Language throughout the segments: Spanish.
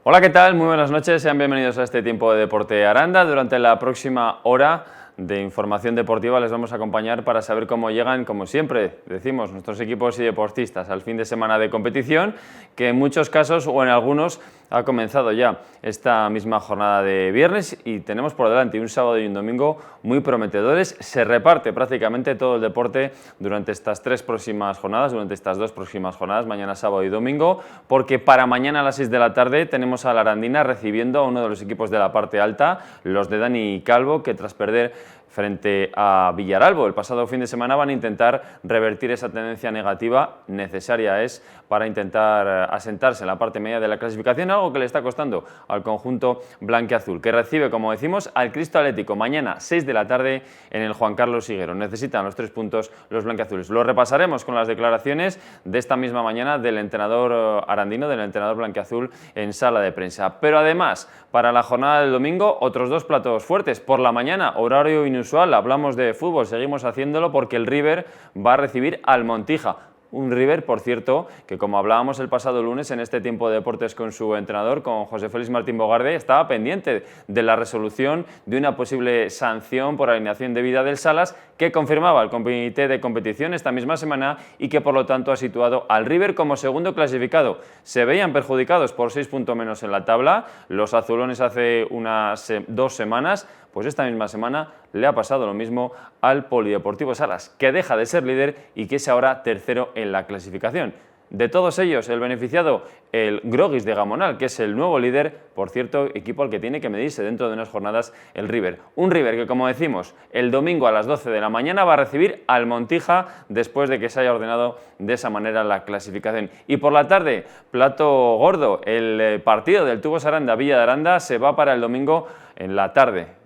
Hola, ¿qué tal? Muy buenas noches, sean bienvenidos a este tiempo de Deporte Aranda. Durante la próxima hora de información deportiva les vamos a acompañar para saber cómo llegan, como siempre decimos, nuestros equipos y deportistas al fin de semana de competición, que en muchos casos o en algunos ha comenzado ya esta misma jornada de viernes y tenemos por delante un sábado y un domingo muy prometedores. Se reparte prácticamente todo el deporte durante estas dos próximas jornadas, mañana sábado y domingo, porque para mañana a las 6 de la tarde tenemos a la Arandina recibiendo a uno de los equipos de la parte alta, los de Dani Calvo, que tras perder frente a Villaralbo el pasado fin de semana van a intentar revertir esa tendencia negativa. Necesaria es para intentar asentarse en la parte media de la clasificación, algo que le está costando al conjunto blanquiazul, que recibe, como decimos, al Cristo Atlético mañana 6 de la tarde en el Juan Carlos Higuero. Necesitan los 3 puntos los blanquiazules. Lo repasaremos con las declaraciones de esta misma mañana del entrenador arandino, del entrenador blanquiazul en sala de prensa. Pero además, para la jornada del domingo, otros 2 platos fuertes. Por la mañana, horario inusual, hablamos de fútbol, seguimos haciéndolo porque el River va a recibir al Montija. Un River, por cierto, que como hablábamos el pasado lunes en este tiempo de deportes con su entrenador, con José Félix Martín Bogarde, estaba pendiente de la resolución de una posible sanción por alineación debida del Salas, que confirmaba el comité de competición esta misma semana y que por lo tanto ha situado al River como segundo clasificado. Se veían perjudicados por 6 puntos menos en la tabla los azulones hace unas 2 semanas. Pues esta misma semana le ha pasado lo mismo al Polideportivo Salas, que deja de ser líder y que es ahora tercero en la clasificación. De todos ellos, el beneficiado, el Groguis de Gamonal, que es el nuevo líder, por cierto, equipo al que tiene que medirse dentro de unas jornadas el River. Un River que, como decimos, el domingo a las 12 de la mañana va a recibir al Montija después de que se haya ordenado de esa manera la clasificación. Y por la tarde, plato gordo, el partido del Tubos Aranda Villa de Aranda se va para el domingo en la tarde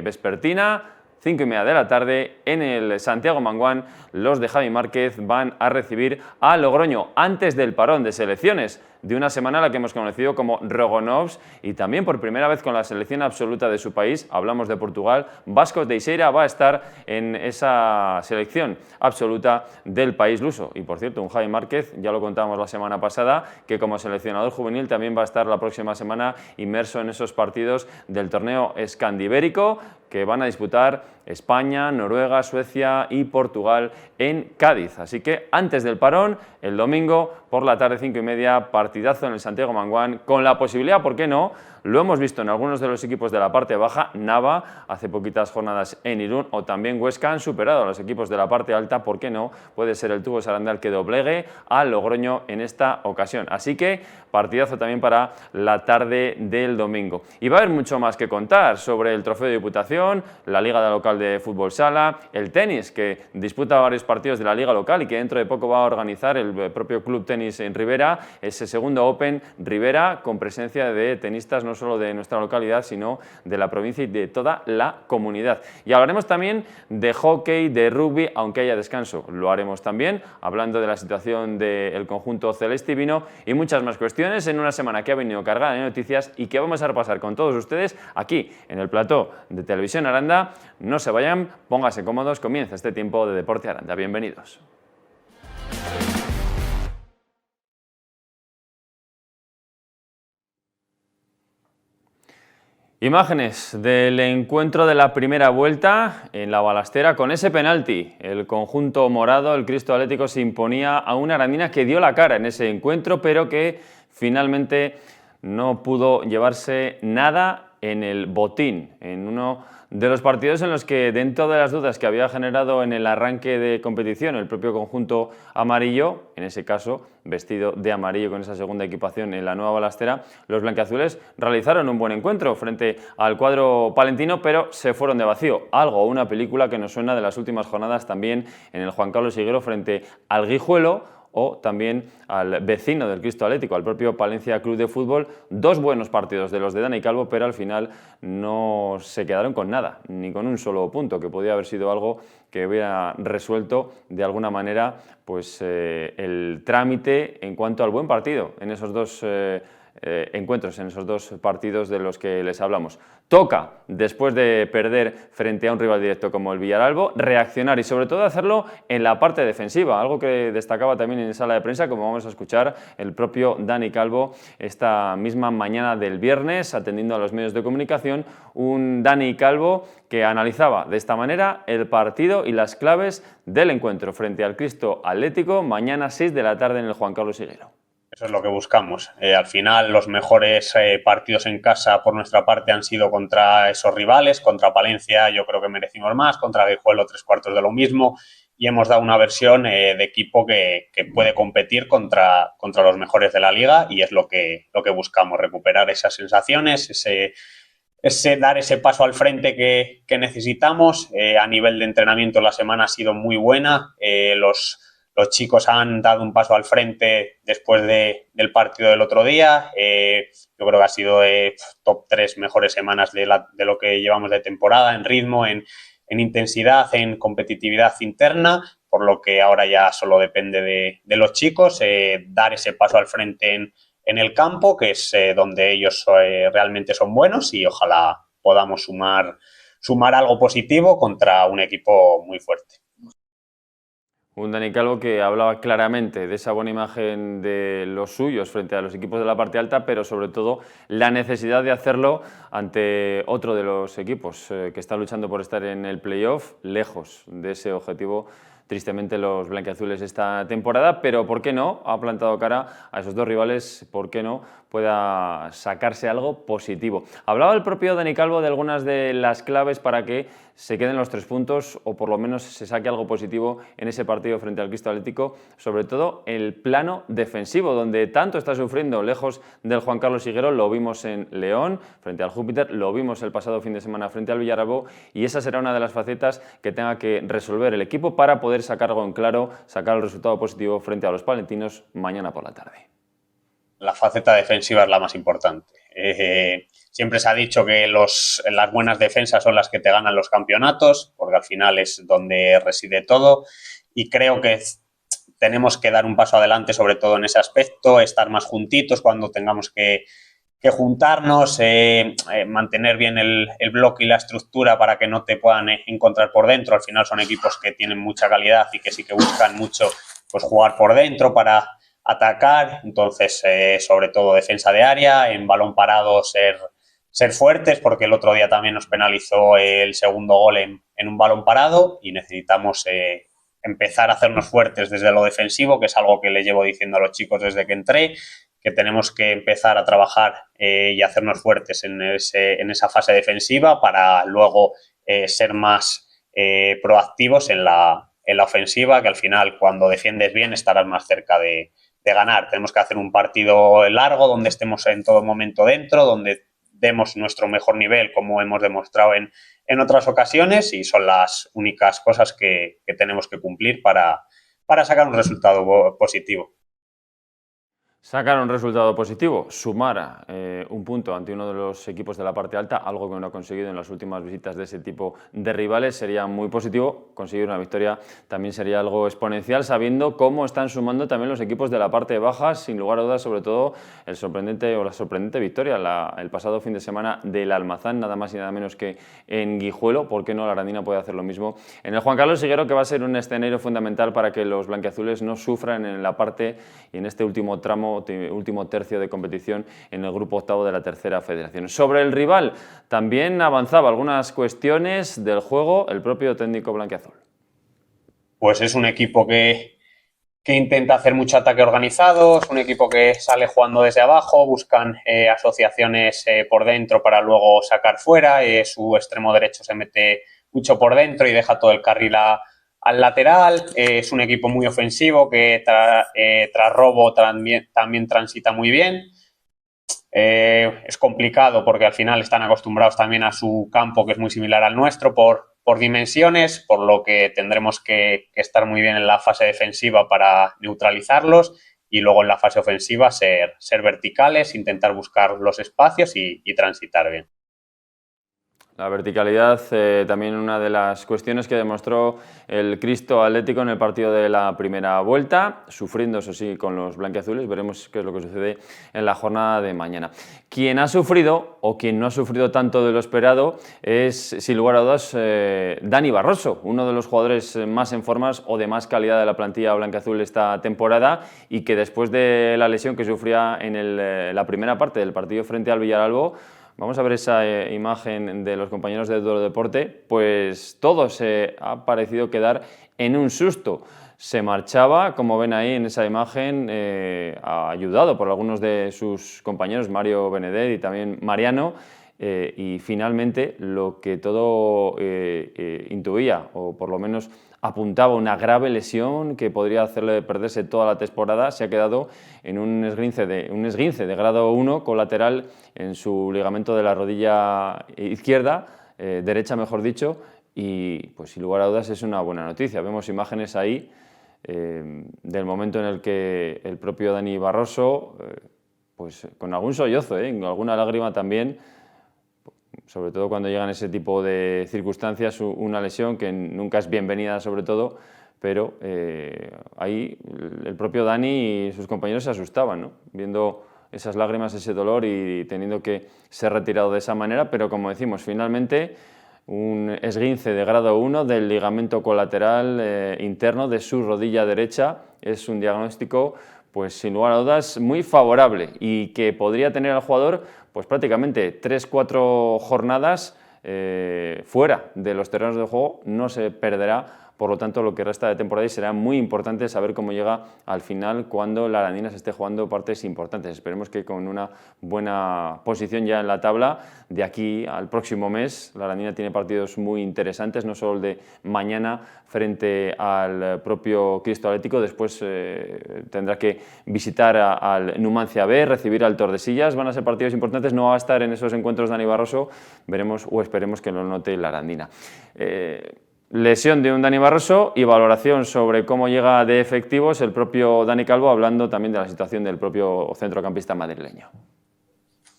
vespertina, 5:30 de la tarde, en el Santiago Manguán. Los de Javi Márquez van a recibir a Logroño antes del parón de selecciones de una semana a la que hemos conocido como Rogonovs, y también por primera vez con la selección absoluta de su país, hablamos de Portugal. Vascos de Iseira va a estar en esa selección absoluta del país luso. Y por cierto, un Javi Márquez, ya lo contábamos la semana pasada, que como seleccionador juvenil también va a estar la próxima semana inmerso en esos partidos del torneo escandibérico que van a disputar España, Noruega, Suecia y Portugal en Cádiz. Así que antes del parón, el domingo por la tarde 5:30, partidazo en el Santiago Manguán, con la posibilidad, ¿por qué no? Lo hemos visto en algunos de los equipos de la parte baja. Nava, hace poquitas jornadas en Irún, o también Huesca, han superado a los equipos de la parte alta. ¿Por qué no? Puede ser el Tubos Aranda el que doblegue a Logroño en esta ocasión. Así que partidazo también para la tarde del domingo. Y va a haber mucho más que contar sobre el Trofeo de Diputación, la Liga Local de Fútbol Sala, el tenis, que disputa varios partidos de la Liga Local y que dentro de poco va a organizar el propio Club Tenis en Rivera, ese segundo Open Rivera, con presencia de tenistas no solo de nuestra localidad, sino de la provincia y de toda la comunidad. Y hablaremos también de hockey, de rugby, aunque haya descanso. Lo haremos también, hablando de la situación del conjunto celeste-vino y muchas más cuestiones en una semana que ha venido cargada de noticias y que vamos a repasar con todos ustedes aquí en el plató de Televisión Aranda. No se vayan, pónganse cómodos, comienza este tiempo de Deporte Aranda. Bienvenidos. Imágenes del encuentro de la primera vuelta en la Balastera con ese penalti. El conjunto morado, el Cristo Atlético, se imponía a una Arandina que dio la cara en ese encuentro, pero que finalmente no pudo llevarse nada en el botín, en uno de los partidos en los que, dentro de las dudas que había generado en el arranque de competición el propio conjunto amarillo, en ese caso vestido de amarillo con esa segunda equipación en la nueva Balastera, los blanquiazules realizaron un buen encuentro frente al cuadro palentino, pero se fueron de vacío. Algo, una película que nos suena de las últimas jornadas también en el Juan Carlos Higuero frente al Guijuelo, o también al vecino del Cristo Atlético, al propio Palencia Club de Fútbol. 2 buenos partidos de los de Dani Calvo, pero al final no se quedaron con nada, ni con un solo punto, que podía haber sido algo que hubiera resuelto de alguna manera pues, el trámite en cuanto al buen partido en esos dos encuentros en esos dos partidos de los que les hablamos. Toca, después de perder frente a un rival directo como el Villaralbo, reaccionar y sobre todo hacerlo en la parte defensiva, algo que destacaba también en sala de prensa, como vamos a escuchar el propio Dani Calvo esta misma mañana del viernes, atendiendo a los medios de comunicación, un Dani Calvo que analizaba de esta manera el partido y las claves del encuentro frente al Cristo Atlético, mañana 6 de la tarde en el Juan Carlos Higuero. Eso es lo que buscamos. Al final, los mejores partidos en casa por nuestra parte han sido contra esos rivales. Contra Palencia yo creo que merecimos más, contra Guijuelo 3/4 de lo mismo, y hemos dado una versión de equipo que puede competir contra los mejores de la liga, y es lo que buscamos, recuperar esas sensaciones, dar ese paso al frente que necesitamos. A nivel de entrenamiento la semana ha sido muy buena. Los chicos han dado un paso al frente después del partido del otro día. Yo creo que ha sido top 3 mejores semanas de lo que llevamos de temporada, en ritmo, en intensidad, en competitividad interna, por lo que ahora ya solo depende de los chicos dar ese paso al frente en el campo, que es donde ellos realmente son buenos, y ojalá podamos sumar algo positivo contra un equipo muy fuerte. Un Dani Calvo que hablaba claramente de esa buena imagen de los suyos frente a los equipos de la parte alta, pero sobre todo la necesidad de hacerlo ante otro de los equipos que está luchando por estar en el playoff, lejos de ese objetivo, tristemente, los blanquiazules esta temporada, pero ¿por qué no? Ha plantado cara a esos dos rivales, ¿por qué no? Pueda sacarse algo positivo. Hablaba el propio Dani Calvo de algunas de las claves para que se queden los 3 puntos o por lo menos se saque algo positivo en ese partido frente al Cristo Atlético, sobre todo el plano defensivo, donde tanto está sufriendo lejos del Juan Carlos Higuero. Lo vimos en León frente al Júpiter, lo vimos el pasado fin de semana frente al Villaralbo, y esa será una de las facetas que tenga que resolver el equipo para poder sacar algo en claro, sacar el resultado positivo frente a los palentinos mañana por la tarde. La faceta defensiva es la más importante. Siempre se ha dicho que las buenas defensas son las que te ganan los campeonatos, porque al final es donde reside todo, y creo que tenemos que dar un paso adelante, sobre todo en ese aspecto, estar más juntitos cuando tengamos que juntarnos, mantener bien el bloque y la estructura para que no te puedan encontrar por dentro. Al final son equipos que tienen mucha calidad y que sí que buscan mucho pues jugar por dentro para atacar. Entonces, sobre todo defensa de área, en balón parado ser fuertes, porque el otro día también nos penalizó el segundo gol en un balón parado, y necesitamos empezar a hacernos fuertes desde lo defensivo, que es algo que le llevo diciendo a los chicos desde que entré, que tenemos que empezar a trabajar y hacernos fuertes en esa fase defensiva para luego ser más proactivos en la ofensiva, que al final cuando defiendes bien estarás más cerca de ganar. Tenemos que hacer un partido largo donde estemos en todo momento dentro, donde demos nuestro mejor nivel, como hemos demostrado en otras ocasiones, y son las únicas cosas que tenemos que cumplir para sacar un resultado positivo. Sacar un resultado positivo, sumar un punto ante uno de los equipos de la parte alta, algo que no ha conseguido en las últimas visitas de ese tipo de rivales, sería muy positivo. Conseguir una victoria también sería algo exponencial, sabiendo cómo están sumando también los equipos de la parte baja, sin lugar a dudas, sobre todo la sorprendente victoria el pasado fin de semana del Almazán, nada más y nada menos que en Guijuelo. ¿Por qué no? La Arandina puede hacer lo mismo en el Juan Carlos Higuero, que va a ser un escenario fundamental para que los blanquiazules no sufran en la parte y en este último tramo, último tercio de competición en el grupo octavo de la tercera federación. Sobre el rival, también avanzaba algunas cuestiones del juego el propio técnico blanquiazul. Pues es un equipo que intenta hacer mucho ataque organizado, es un equipo que sale jugando desde abajo, buscan asociaciones por dentro para luego sacar fuera, su extremo derecho se mete mucho por dentro y deja todo el carril al lateral. Es un equipo muy ofensivo que tras robo también transita muy bien. Es complicado porque al final están acostumbrados también a su campo, que es muy similar al nuestro por dimensiones, por lo que tendremos que estar muy bien en la fase defensiva para neutralizarlos, y luego en la fase ofensiva ser verticales, intentar buscar los espacios y transitar bien. La verticalidad, también una de las cuestiones que demostró el Cristo Atlético en el partido de la primera vuelta, sufriendo, eso sí, con los blanquiazules. Veremos qué es lo que sucede en la jornada de mañana. Quien ha sufrido, o quien no ha sufrido tanto de lo esperado, es, sin lugar a dudas, Dani Barroso, uno de los jugadores más en formas o de más calidad de la plantilla blanquiazul esta temporada, y que después de la lesión que sufría en la primera parte del partido frente al Villaralbo, vamos a ver esa imagen de los compañeros de Duelo Deporte, pues todo se ha parecido quedar en un susto. Se marchaba, como ven ahí en esa imagen, ayudado por algunos de sus compañeros, Mario Benedet y también Mariano, y finalmente lo que todo intuía, o por lo menos apuntaba una grave lesión que podría hacerle perderse toda la temporada, se ha quedado en un esguince de grado 1 colateral en su ligamento de la rodilla izquierda, derecha mejor dicho, y pues sin lugar a dudas es una buena noticia. Vemos imágenes ahí del momento en el que el propio Dani Barroso, pues con algún sollozo, con alguna lágrima también, sobre todo cuando llegan ese tipo de circunstancias, una lesión que nunca es bienvenida sobre todo, pero ahí el propio Dani y sus compañeros se asustaban, ¿no? Viendo esas lágrimas, ese dolor y teniendo que ser retirado de esa manera, pero como decimos, finalmente un esguince de grado 1 del ligamento colateral interno de su rodilla derecha. Es un diagnóstico, pues sin lugar a dudas, muy favorable y que podría tener al jugador pues prácticamente 3-4 jornadas fuera de los terrenos de juego. No se perderá, por lo tanto, lo que resta de temporada, y será muy importante saber cómo llega al final cuando la Arandina se esté jugando partes importantes. Esperemos que con una buena posición ya en la tabla de aquí al próximo mes. La Arandina tiene partidos muy interesantes, no solo el de mañana frente al propio Cristo Atlético, después tendrá que visitar al Numancia B, recibir al Tordesillas. Van a ser partidos importantes, no va a estar en esos encuentros Dani Barroso, veremos o esperemos que lo note la Arandina. Lesión de un Dani Barroso y valoración sobre cómo llega de efectivos el propio Dani Calvo, hablando también de la situación del propio centrocampista madrileño.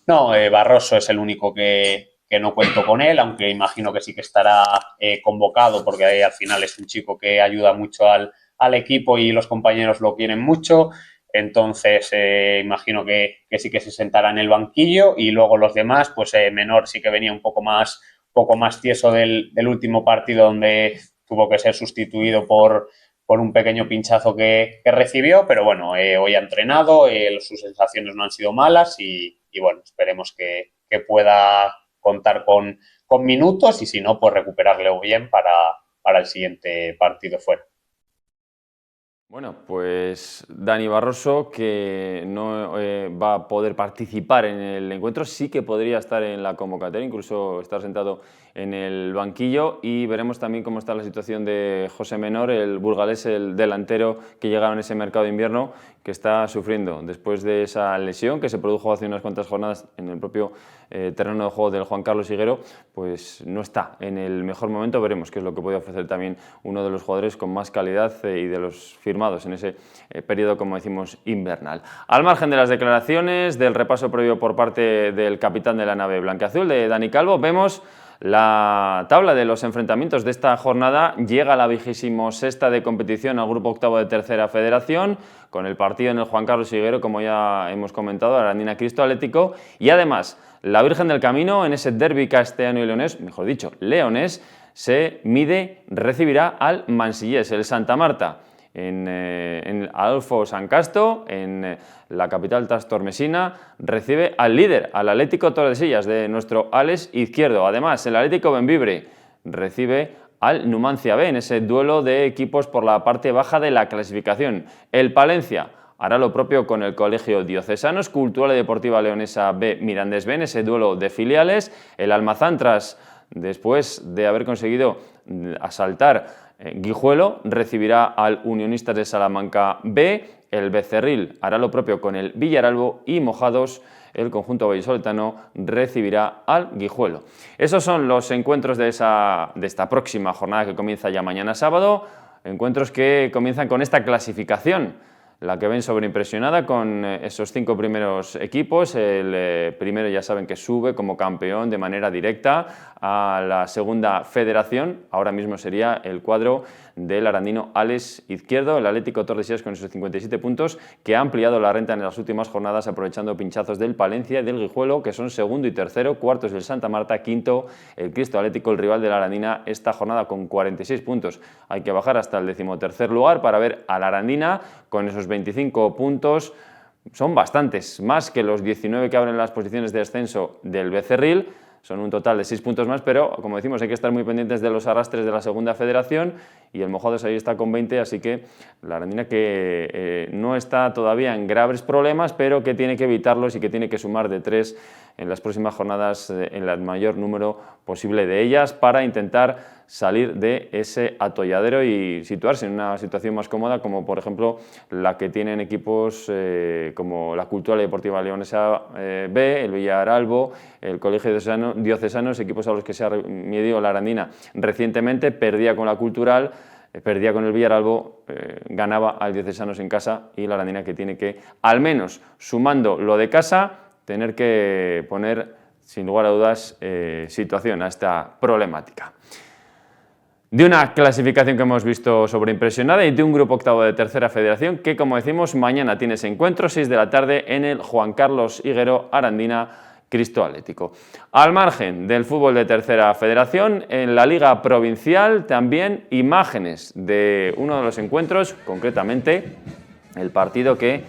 No, Barroso es el único que no cuento con él, aunque imagino que sí que estará convocado, porque ahí al final es un chico que ayuda mucho al equipo y los compañeros lo quieren mucho. Entonces imagino que sí que se sentará en el banquillo, y luego los demás, pues Menor sí que venía un poco más tieso del último partido, donde tuvo que ser sustituido por un pequeño pinchazo que recibió, pero bueno, hoy ha entrenado, sus sensaciones no han sido malas y bueno, esperemos que pueda contar con minutos, y si no, pues recuperarle bien para el siguiente partido fuera. Bueno, pues Dani Barroso, que no va a poder participar en el encuentro, sí que podría estar en la convocatoria, incluso estar sentado en el banquillo, y veremos también cómo está la situación de José Menor, el burgalés, el delantero que llega en ese mercado de invierno, que está sufriendo después de esa lesión que se produjo hace unas cuantas jornadas en el propio terreno de juego del Juan Carlos Higuero. Pues no está en el mejor momento. Veremos qué es lo que puede ofrecer también uno de los jugadores con más calidad y de los firmados en ese periodo, como decimos, invernal. Al margen de las declaraciones, del repaso previo por parte del capitán de la nave blanquiazul, de Dani Calvo, vemos la tabla de los enfrentamientos de esta jornada. Llega a la 26ª de competición al grupo octavo de tercera federación, con el partido en el Juan Carlos Higuero, como ya hemos comentado, Arandina Cristo Atlético, y además la Virgen del Camino en ese derbi castellano y leonés, mejor dicho, leonés, se mide, recibirá al Mansillés, el Santa Marta, en Adolfo San Casto, en la capital trastormesina, recibe al líder, al Atlético Tordesillas, de nuestro Alex Izquierdo. Además, el Atlético Bembibre recibe al Numancia B en ese duelo de equipos por la parte baja de la clasificación. El Palencia hará lo propio con el Colegio Diocesanos, Cultural y Deportiva Leonesa B, Mirandés B, en ese duelo de filiales. El Almazán, después de haber conseguido asaltar Guijuelo, recibirá al Unionistas de Salamanca B. El Becerril hará lo propio con el Villaralbo, y Mojados, el conjunto vallisoletano, recibirá al Guijuelo. Esos son los encuentros de esta próxima jornada que comienza ya mañana sábado. Encuentros que comienzan con esta clasificación. la que ven sobreimpresionada con esos 5 primeros equipos. El primero ya saben que sube como campeón de manera directa a la segunda federación. Ahora mismo sería el cuadro del arandino Alex Izquierdo, el Atlético Tordesillas con esos 57 puntos, que ha ampliado la renta en las últimas jornadas aprovechando pinchazos del Palencia y del Guijuelo, que son segundo y tercero, cuartos del Santa Marta, quinto el Cristo Atlético, el rival de la Arandina, esta jornada con 46 puntos. Hay que bajar hasta el 13º lugar para ver a la Arandina con esos 25 puntos. Son bastantes, más que los 19 que abren las posiciones de descenso del Becerril. Son un total de 6 puntos más, pero como decimos hay que estar muy pendientes de los arrastres de la segunda federación y el Mojados ahí está con 20, así que la Arandina que no está todavía en graves problemas, pero que tiene que evitarlos y que tiene que sumar de 3 en las próximas jornadas en el mayor número posible de ellas para intentar salir de ese atolladero y situarse en una situación más cómoda, como por ejemplo la que tienen equipos como la Cultural y Deportiva Leonesa B, el Villaralbo, el Colegio Diocesanos, equipos a los que se ha medido la Arandina recientemente. Perdía con la Cultural, perdía con el Villaralbo, ganaba al Diocesanos en casa, y la Arandina que tiene que, al menos sumando lo de casa, tener que poner sin lugar a dudas situación a esta problemática. De una clasificación que hemos visto sobreimpresionada y de un grupo octavo de tercera federación que, como decimos, mañana tiene ese encuentro, 6 de la tarde, en el Juan Carlos Higuero Arandina Cristo Atlético. Al margen del fútbol de tercera federación, en la Liga Provincial también imágenes de uno de los encuentros, concretamente el partido que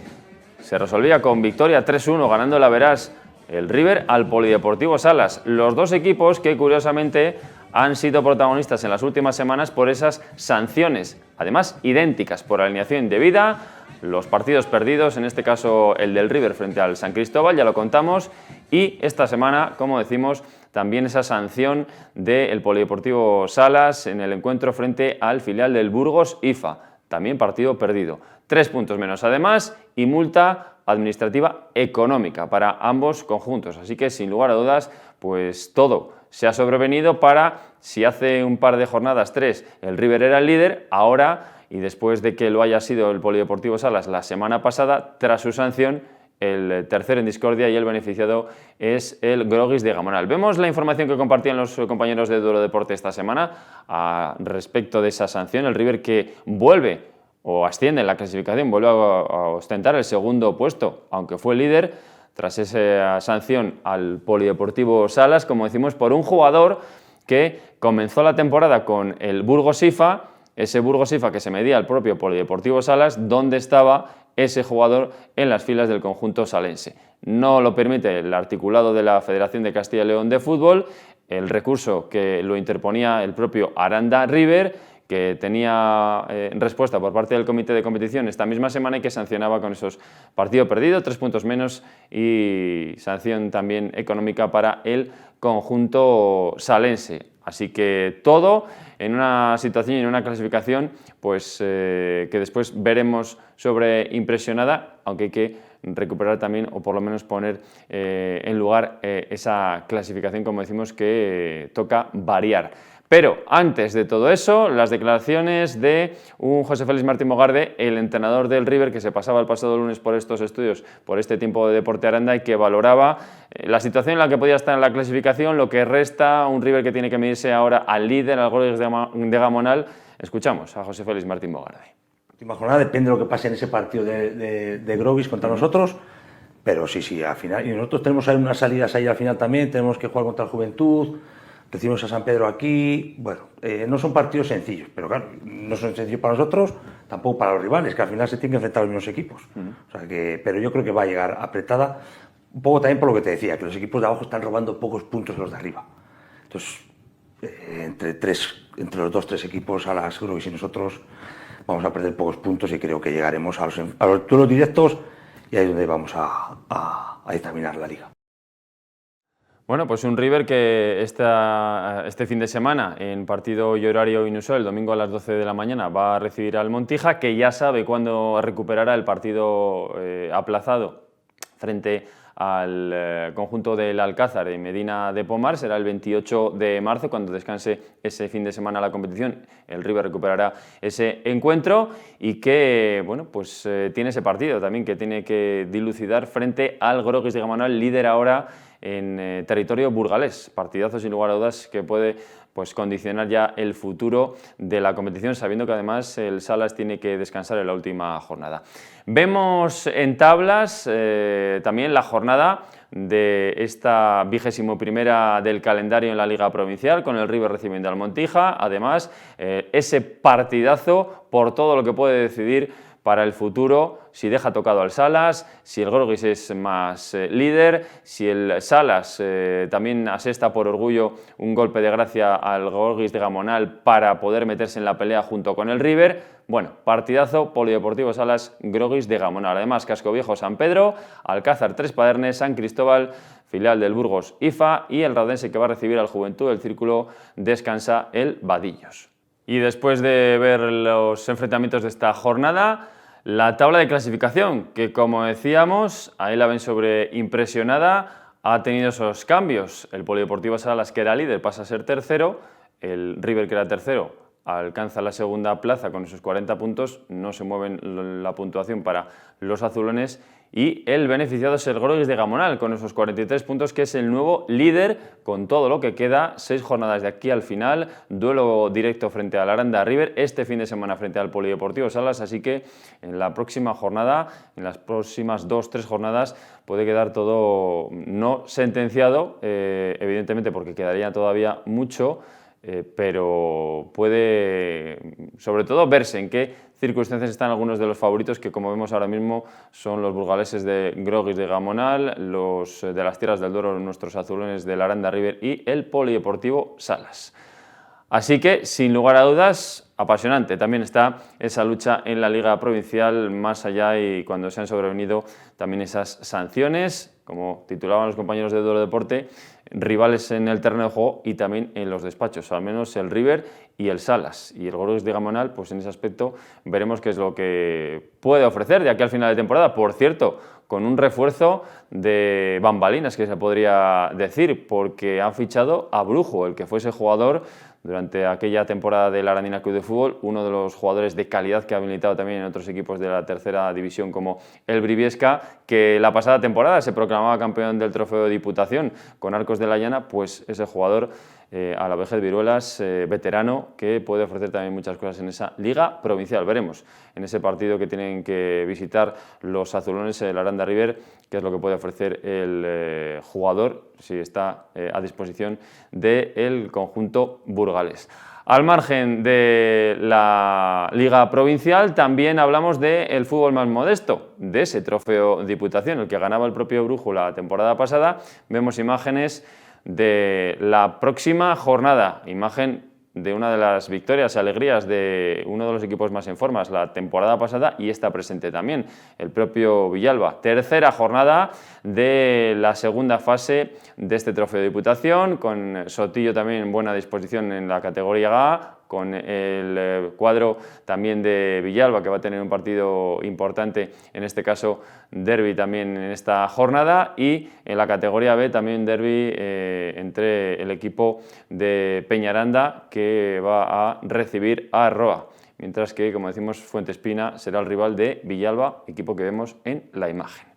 se resolvía con victoria 3-1, ganando la Verás el River al Polideportivo Salas. Los dos equipos que, curiosamente, han sido protagonistas en las últimas semanas por esas sanciones, además idénticas por alineación indebida, los partidos perdidos, en este caso el del River frente al San Cristóbal, ya lo contamos, y esta semana, como decimos, también esa sanción del Polideportivo Salas en el encuentro frente al filial del Burgos IFA, también partido perdido. 3 puntos menos además y multa administrativa económica para ambos conjuntos, así que sin lugar a dudas, pues todo se ha sobrevenido para, si hace un par de jornadas, 3, el River era el líder, ahora, y después de que lo haya sido el Polideportivo Salas la semana pasada, tras su sanción, el tercero en discordia y el beneficiado es el Groguis de Gamonal. Vemos la información que compartían los compañeros de Duelo Deporte esta semana respecto de esa sanción, el River que vuelve o asciende en la clasificación, vuelve a ostentar el segundo puesto, aunque fue líder, tras esa sanción al Polideportivo Salas, como decimos, por un jugador que comenzó la temporada con el Burgos IFA, ese Burgos IFA que se medía al propio Polideportivo Salas, donde estaba ese jugador en las filas del conjunto salense. No lo permite el articulado de la Federación de Castilla y León de Fútbol, el recurso que lo interponía el propio Aranda River, que tenía respuesta por parte del comité de competición esta misma semana y que sancionaba con esos partido perdido, 3 puntos menos y sanción también económica para el conjunto salense. Así que todo en una situación y en una clasificación pues, que después veremos sobreimpresionada, aunque hay que recuperar también o por lo menos poner en lugar esa clasificación, como decimos, que toca variar. Pero antes de todo eso, las declaraciones de un José Félix Martín Bogarde, el entrenador del River, que se pasaba el pasado lunes por estos estudios, por este tiempo de Deporte Aranda, y que valoraba la situación en la que podía estar en la clasificación, lo que resta, un River que tiene que medirse ahora al líder, al Groguis de Gamonal. Escuchamos a José Félix Martín Bogarde. Última jornada, depende de lo que pase en ese partido de Groguis contra nosotros, pero sí, al final, y nosotros tenemos ahí unas salidas ahí al final también, tenemos que jugar contra el Juventud, recibimos a San Pedro aquí, bueno, no son partidos sencillos, pero claro, no son sencillos para nosotros, tampoco para los rivales, que al final se tienen que enfrentar a los mismos equipos. O sea que, pero yo creo que va a llegar apretada, un poco también por lo que te decía, que los equipos de abajo están robando pocos puntos de los de arriba. Entonces, entre los 2-3 equipos, a las Groguis y nosotros, vamos a perder pocos puntos y creo que llegaremos a los duelos directos y ahí es donde vamos a examinar la liga. Bueno, pues un River que este fin de semana, en partido y horario inusual, el domingo a las 12 de la mañana, va a recibir al Montija, que ya sabe cuándo recuperará el partido aplazado frente al conjunto del Alcázar de Medina de Pomar. Será el 28 de marzo, cuando descanse ese fin de semana la competición. El River recuperará ese encuentro y que, bueno, pues tiene ese partido también que tiene que dilucidar frente al Groguis de Gamonal, líder ahora en territorio burgalés. Partidazo sin lugar a dudas que puede pues condicionar ya el futuro de la competición, sabiendo que además el Salas tiene que descansar en la última jornada. Vemos en tablas también la jornada de esta 21ª del calendario en la Liga Provincial, con el River recibiendo al Montija. Además, ese partidazo por todo lo que puede decidir para el futuro, si deja tocado al Salas, si el Groguis es más líder, si el Salas también asesta por orgullo un golpe de gracia al Groguis de Gamonal para poder meterse en la pelea junto con el River. Bueno, partidazo, Polideportivo Salas, Groguis de Gamonal. Además, Casco Viejo, San Pedro, Alcázar, Tres Padernes, San Cristóbal, filial del Burgos IFA, y el Raudense, que va a recibir al Juventud del Círculo, descansa el Vadillos. Y después de ver los enfrentamientos de esta jornada, la tabla de clasificación, que como decíamos, ahí la ven sobreimpresionada, ha tenido esos cambios. El Polideportivo Salas, que era líder, pasa a ser tercero. El River, que era tercero, alcanza la segunda plaza con esos 40 puntos. No se mueve la puntuación para los azulones. Y el beneficiado es el Groguis de Gamonal, con esos 43 puntos, que es el nuevo líder con todo lo que queda. 6 jornadas de aquí al final, duelo directo frente al Aranda River, este fin de semana frente al Polideportivo Salas, así que en la próxima jornada, en las próximas 2-3 jornadas, puede quedar todo no sentenciado, evidentemente porque quedaría todavía mucho, pero puede sobre todo verse en qué circunstancias están algunos de los favoritos, que como vemos ahora mismo son los burgaleses de Groguis de Gamonal, los de las Tierras del Duero, nuestros azulones del Aranda River, y el Polideportivo Salas. Así que, sin lugar a dudas, apasionante. También está esa lucha en la Liga Provincial, más allá, y cuando se han sobrevenido también esas sanciones, como titulaban los compañeros de Duero Deporte, rivales en el terreno de juego y también en los despachos, al menos el River y el Salas. Y el Groguis de Gamonal, pues en ese aspecto veremos qué es lo que puede ofrecer de aquí al final de temporada. Por cierto, con un refuerzo de bambalinas, que se podría decir, porque han fichado a Brujo, el que fuese jugador durante aquella temporada del Arandina Club de Fútbol, uno de los jugadores de calidad que ha militado también en otros equipos de la tercera división como el Briviesca, que la pasada temporada se proclamaba campeón del Trofeo de Diputación con Arcos de la Llana. Pues ese jugador, a la vejez Viruelas, veterano, que puede ofrecer también muchas cosas en esa Liga Provincial. Veremos en ese partido que tienen que visitar los azulones, el Aranda River, qué es lo que puede ofrecer el jugador, si está a disposición del conjunto burgalés. Al margen de la Liga Provincial, también hablamos del fútbol más modesto, de ese Trofeo Diputación, el que ganaba el propio Brujo la temporada pasada. Vemos imágenes de la próxima jornada, imagen de una de las victorias y alegrías de uno de los equipos más en formas la temporada pasada, y está presente también el propio Villalba. Tercera jornada de la segunda fase de este Trofeo de Diputación, con Sotillo también en buena disposición en la categoría A, con el cuadro también de Villalba, que va a tener un partido importante, en este caso derbi también en esta jornada, y en la categoría B también derbi entre el equipo de Peñaranda, que va a recibir a Roa, mientras que, como decimos, Fuentespina será el rival de Villalba, equipo que vemos en la imagen.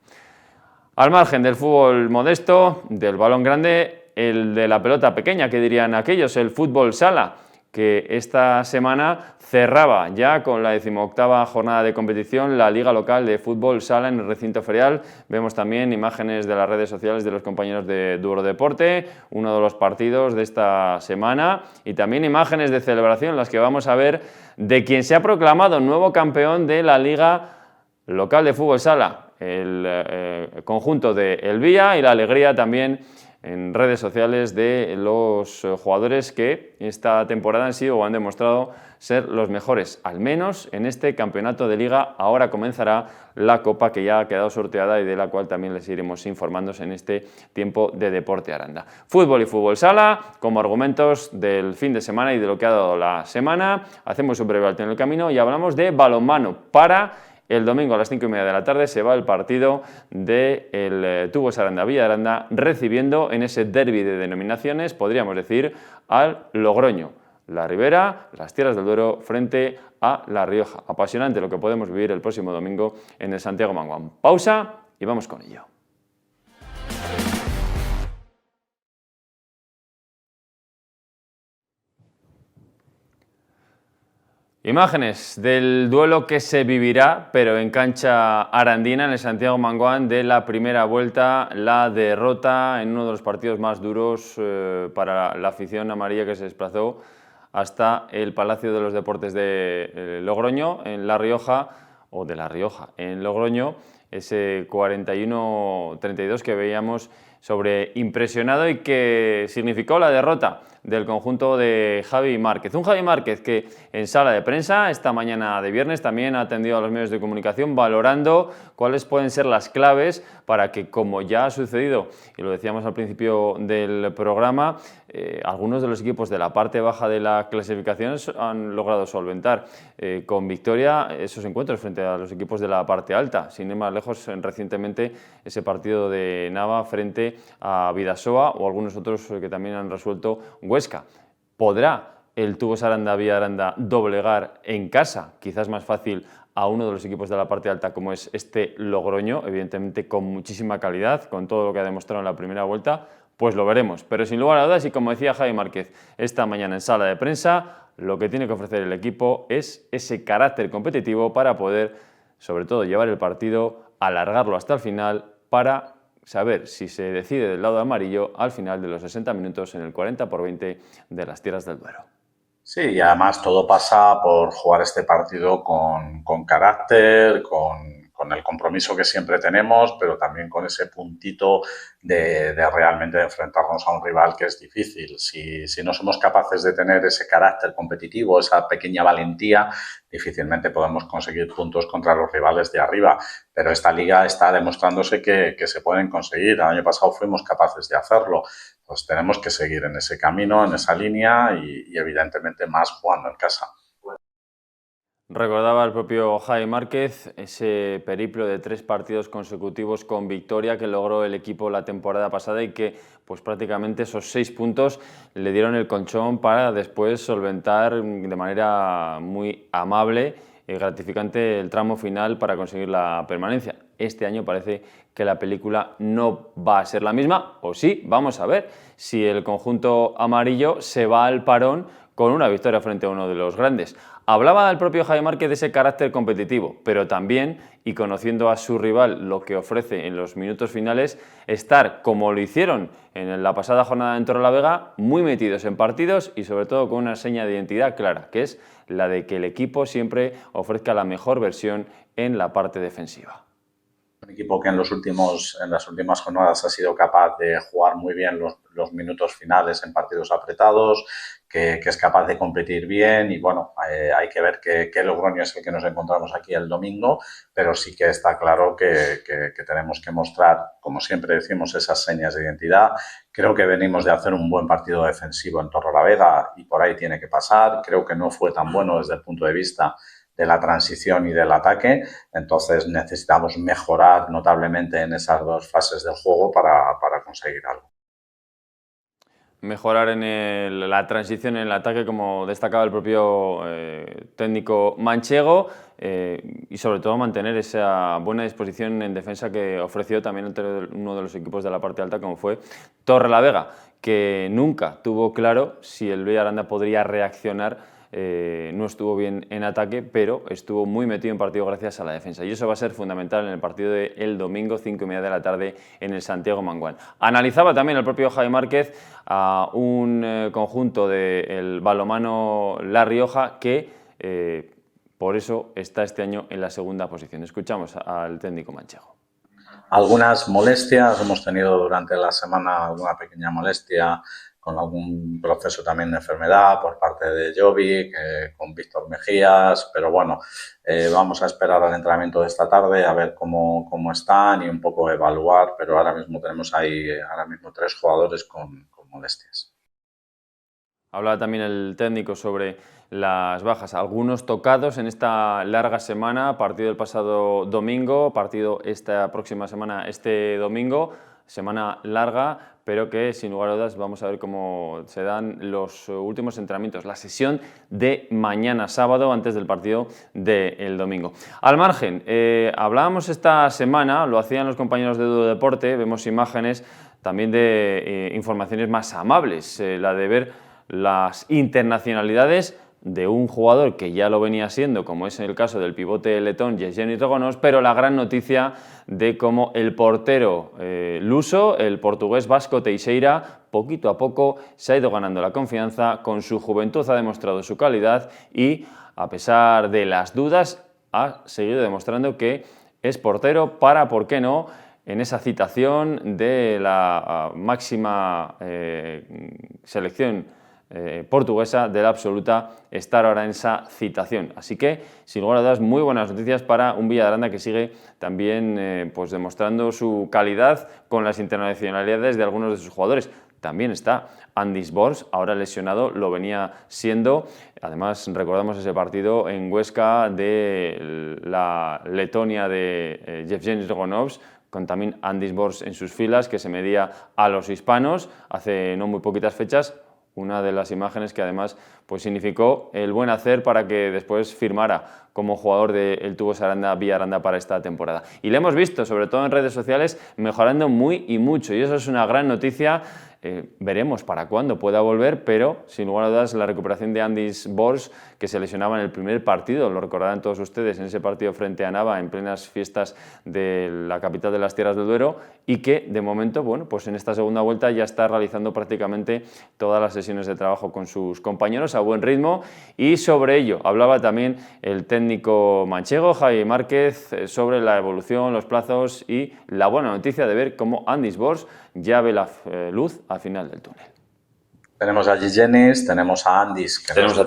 Al margen del fútbol modesto, del balón grande, el de la pelota pequeña, que dirían aquellos, el fútbol sala, que esta semana cerraba ya con la 18ª jornada de competición la Liga Local de Fútbol Sala en el recinto ferial. Vemos también imágenes de las redes sociales de los compañeros de Duero Deporte, uno de los partidos de esta semana, y también imágenes de celebración en las que vamos a ver de quien se ha proclamado nuevo campeón de la Liga Local de Fútbol Sala, el conjunto de El Vía, y la alegría también en redes sociales de los jugadores que esta temporada han sido o han demostrado ser los mejores, al menos en este campeonato de liga. Ahora comenzará la Copa, que ya ha quedado sorteada y de la cual también les iremos informando en este tiempo de Deporte Aranda. Fútbol y fútbol sala como argumentos del fin de semana y de lo que ha dado la semana. Hacemos un breve alto en el camino y hablamos de balonmano para El domingo a las 5:30 de la tarde se va el partido del Tubos Aranda Villaranda, recibiendo en ese derbi de denominaciones, podríamos decir, al Logroño. La Ribera, las Tierras del Duero, frente a La Rioja. Apasionante lo que podemos vivir el próximo domingo en el Santiago Manguán. Pausa y vamos con ello. Imágenes del duelo que se vivirá, pero en cancha arandina, en el Santiago Manguán, de la primera vuelta, la derrota en uno de los partidos más duros para la afición amarilla que se desplazó hasta el Palacio de los Deportes de Logroño, en La Rioja, o de La Rioja, en Logroño, ese 41-32 que veíamos impresionado y que significó la derrota del conjunto de Javi Márquez. Un Javi Márquez que en sala de prensa esta mañana de viernes también ha atendido a los medios de comunicación valorando cuáles pueden ser las claves para que, como ya ha sucedido, y lo decíamos al principio del programa, algunos de los equipos de la parte baja de la clasificación han logrado solventar con victoria esos encuentros frente a los equipos de la parte alta. Sin ir más lejos, recientemente ese partido de Nava frente a Bidasoa o algunos otros que también han resuelto Huesca. ¿Podrá el Tubos Aranda Villaranda doblegar en casa, quizás más fácil, a uno de los equipos de la parte alta como es este Logroño, evidentemente con muchísima calidad, con todo lo que ha demostrado en la primera vuelta? Pues lo veremos, pero sin lugar a dudas, y como decía Javi Márquez esta mañana en sala de prensa, lo que tiene que ofrecer el equipo es ese carácter competitivo para poder, sobre todo, llevar el partido, alargarlo hasta el final para saber si se decide del lado amarillo al final de los 60 minutos en el 40-20 de las Tierras del Duero. Sí, y además todo pasa por jugar este partido con carácter, con el compromiso que siempre tenemos, pero también con ese puntito de realmente enfrentarnos a un rival que es difícil. Si no somos capaces de tener ese carácter competitivo, esa pequeña valentía, difícilmente podemos conseguir puntos contra los rivales de arriba. Pero esta liga está demostrándose que se pueden conseguir. El año pasado fuimos capaces de hacerlo. Pues tenemos que seguir en ese camino, en esa línea y evidentemente más jugando en casa. Recordaba el propio Javi Márquez ese periplo de 3 partidos consecutivos con victoria que logró el equipo la temporada pasada y que pues prácticamente esos 6 puntos le dieron el colchón para después solventar de manera muy amable y gratificante el tramo final para conseguir la permanencia. Este año parece que la película no va a ser la misma, o sí, vamos a ver si el conjunto amarillo se va al parón con una victoria frente a uno de los grandes. Hablaba el propio Javi Márquez de ese carácter competitivo, pero también, y conociendo a su rival lo que ofrece en los minutos finales, estar, como lo hicieron en la pasada jornada en Torrelavega, muy metidos en partidos y sobre todo con una seña de identidad clara, que es la de que el equipo siempre ofrezca la mejor versión en la parte defensiva. Un equipo que en las últimas jornadas ha sido capaz de jugar muy bien los minutos finales en partidos apretados, que es capaz de competir bien y bueno, hay que ver qué Logroño es el que nos encontramos aquí el domingo, pero sí que está claro que tenemos que mostrar, como siempre decimos, esas señas de identidad. Creo que venimos de hacer un buen partido defensivo en Torrelavega y por ahí tiene que pasar. Creo que no fue tan bueno desde el punto de vista de la transición y del ataque, entonces necesitamos mejorar notablemente en esas 2 fases del juego para conseguir algo. Mejorar en la transición en el ataque, como destacaba el propio técnico manchego, y sobre todo mantener esa buena disposición en defensa que ofreció también uno de los equipos de la parte alta, como fue Torrelavega, que nunca tuvo claro si el Villaranda podría reaccionar. No estuvo bien en ataque, pero estuvo muy metido en partido gracias a la defensa. Y eso va a ser fundamental en el partido del domingo, 5:30 de la tarde, en el Santiago Manguán. Analizaba también el propio Javi Márquez a un conjunto del balonmano La Rioja que por eso está este año en la segunda posición. Escuchamos al técnico manchego. Algunas molestias, hemos tenido durante la semana alguna pequeña molestia con algún proceso también de enfermedad por parte de Jovic, con Víctor Mejías, pero bueno, vamos a esperar al entrenamiento de esta tarde a ver cómo están y un poco evaluar, pero ahora mismo tenemos ahí 3 jugadores con molestias. Hablaba también el técnico sobre las bajas. Algunos tocados en esta larga semana, partido el pasado domingo, partido esta próxima semana, este domingo, semana larga, pero que sin lugar a dudas vamos a ver cómo se dan los últimos entrenamientos, la sesión de mañana sábado antes del partido del domingo. Al margen, hablábamos esta semana, lo hacían los compañeros de Dudo Deporte, vemos imágenes también de informaciones más amables, la de ver las internacionalidades de un jugador que ya lo venía siendo, como es en el caso del pivote letón Yevgeny Rogonovs, pero la gran noticia de cómo el portero luso, el portugués Vasco Teixeira, poquito a poco se ha ido ganando la confianza, con su juventud ha demostrado su calidad y, a pesar de las dudas, ha seguido demostrando que es portero para, ¿por qué no?, en esa citación de la máxima selección portuguesa de la absoluta, estar ahora en esa citación. Así que, sin lugar a dudas, muy buenas noticias para un Villaranda que sigue también pues demostrando su calidad con las internacionalidades de algunos de sus jugadores. También está Andis Bors, ahora lesionado, lo venía siendo. Además, recordamos ese partido en Huesca de la Letonia de Yevgeny Rogonovs, con también Andis Bors en sus filas, que se medía a los hispanos hace no muy poquitas fechas. Una de las imágenes que además pues significó el buen hacer para que después firmara como jugador del Tubos Villaranda para esta temporada. Y le hemos visto, sobre todo en redes sociales, mejorando muy y mucho. Y eso es una gran noticia. Veremos para cuándo pueda volver, pero sin lugar a dudas la recuperación de Andis Bors, que se lesionaba en el primer partido, lo recordarán todos ustedes, en ese partido frente a Nava, en plenas fiestas de la capital de las Tierras del Duero, y que de momento, bueno, pues en esta segunda vuelta ya está realizando prácticamente todas las sesiones de trabajo con sus compañeros a buen ritmo, y sobre ello hablaba también el técnico manchego, Javi Márquez, sobre la evolución, los plazos y la buena noticia de ver cómo Andis Bors ya ve la luz al final del túnel. Tenemos a Yevgeny, tenemos a Andis, tenemos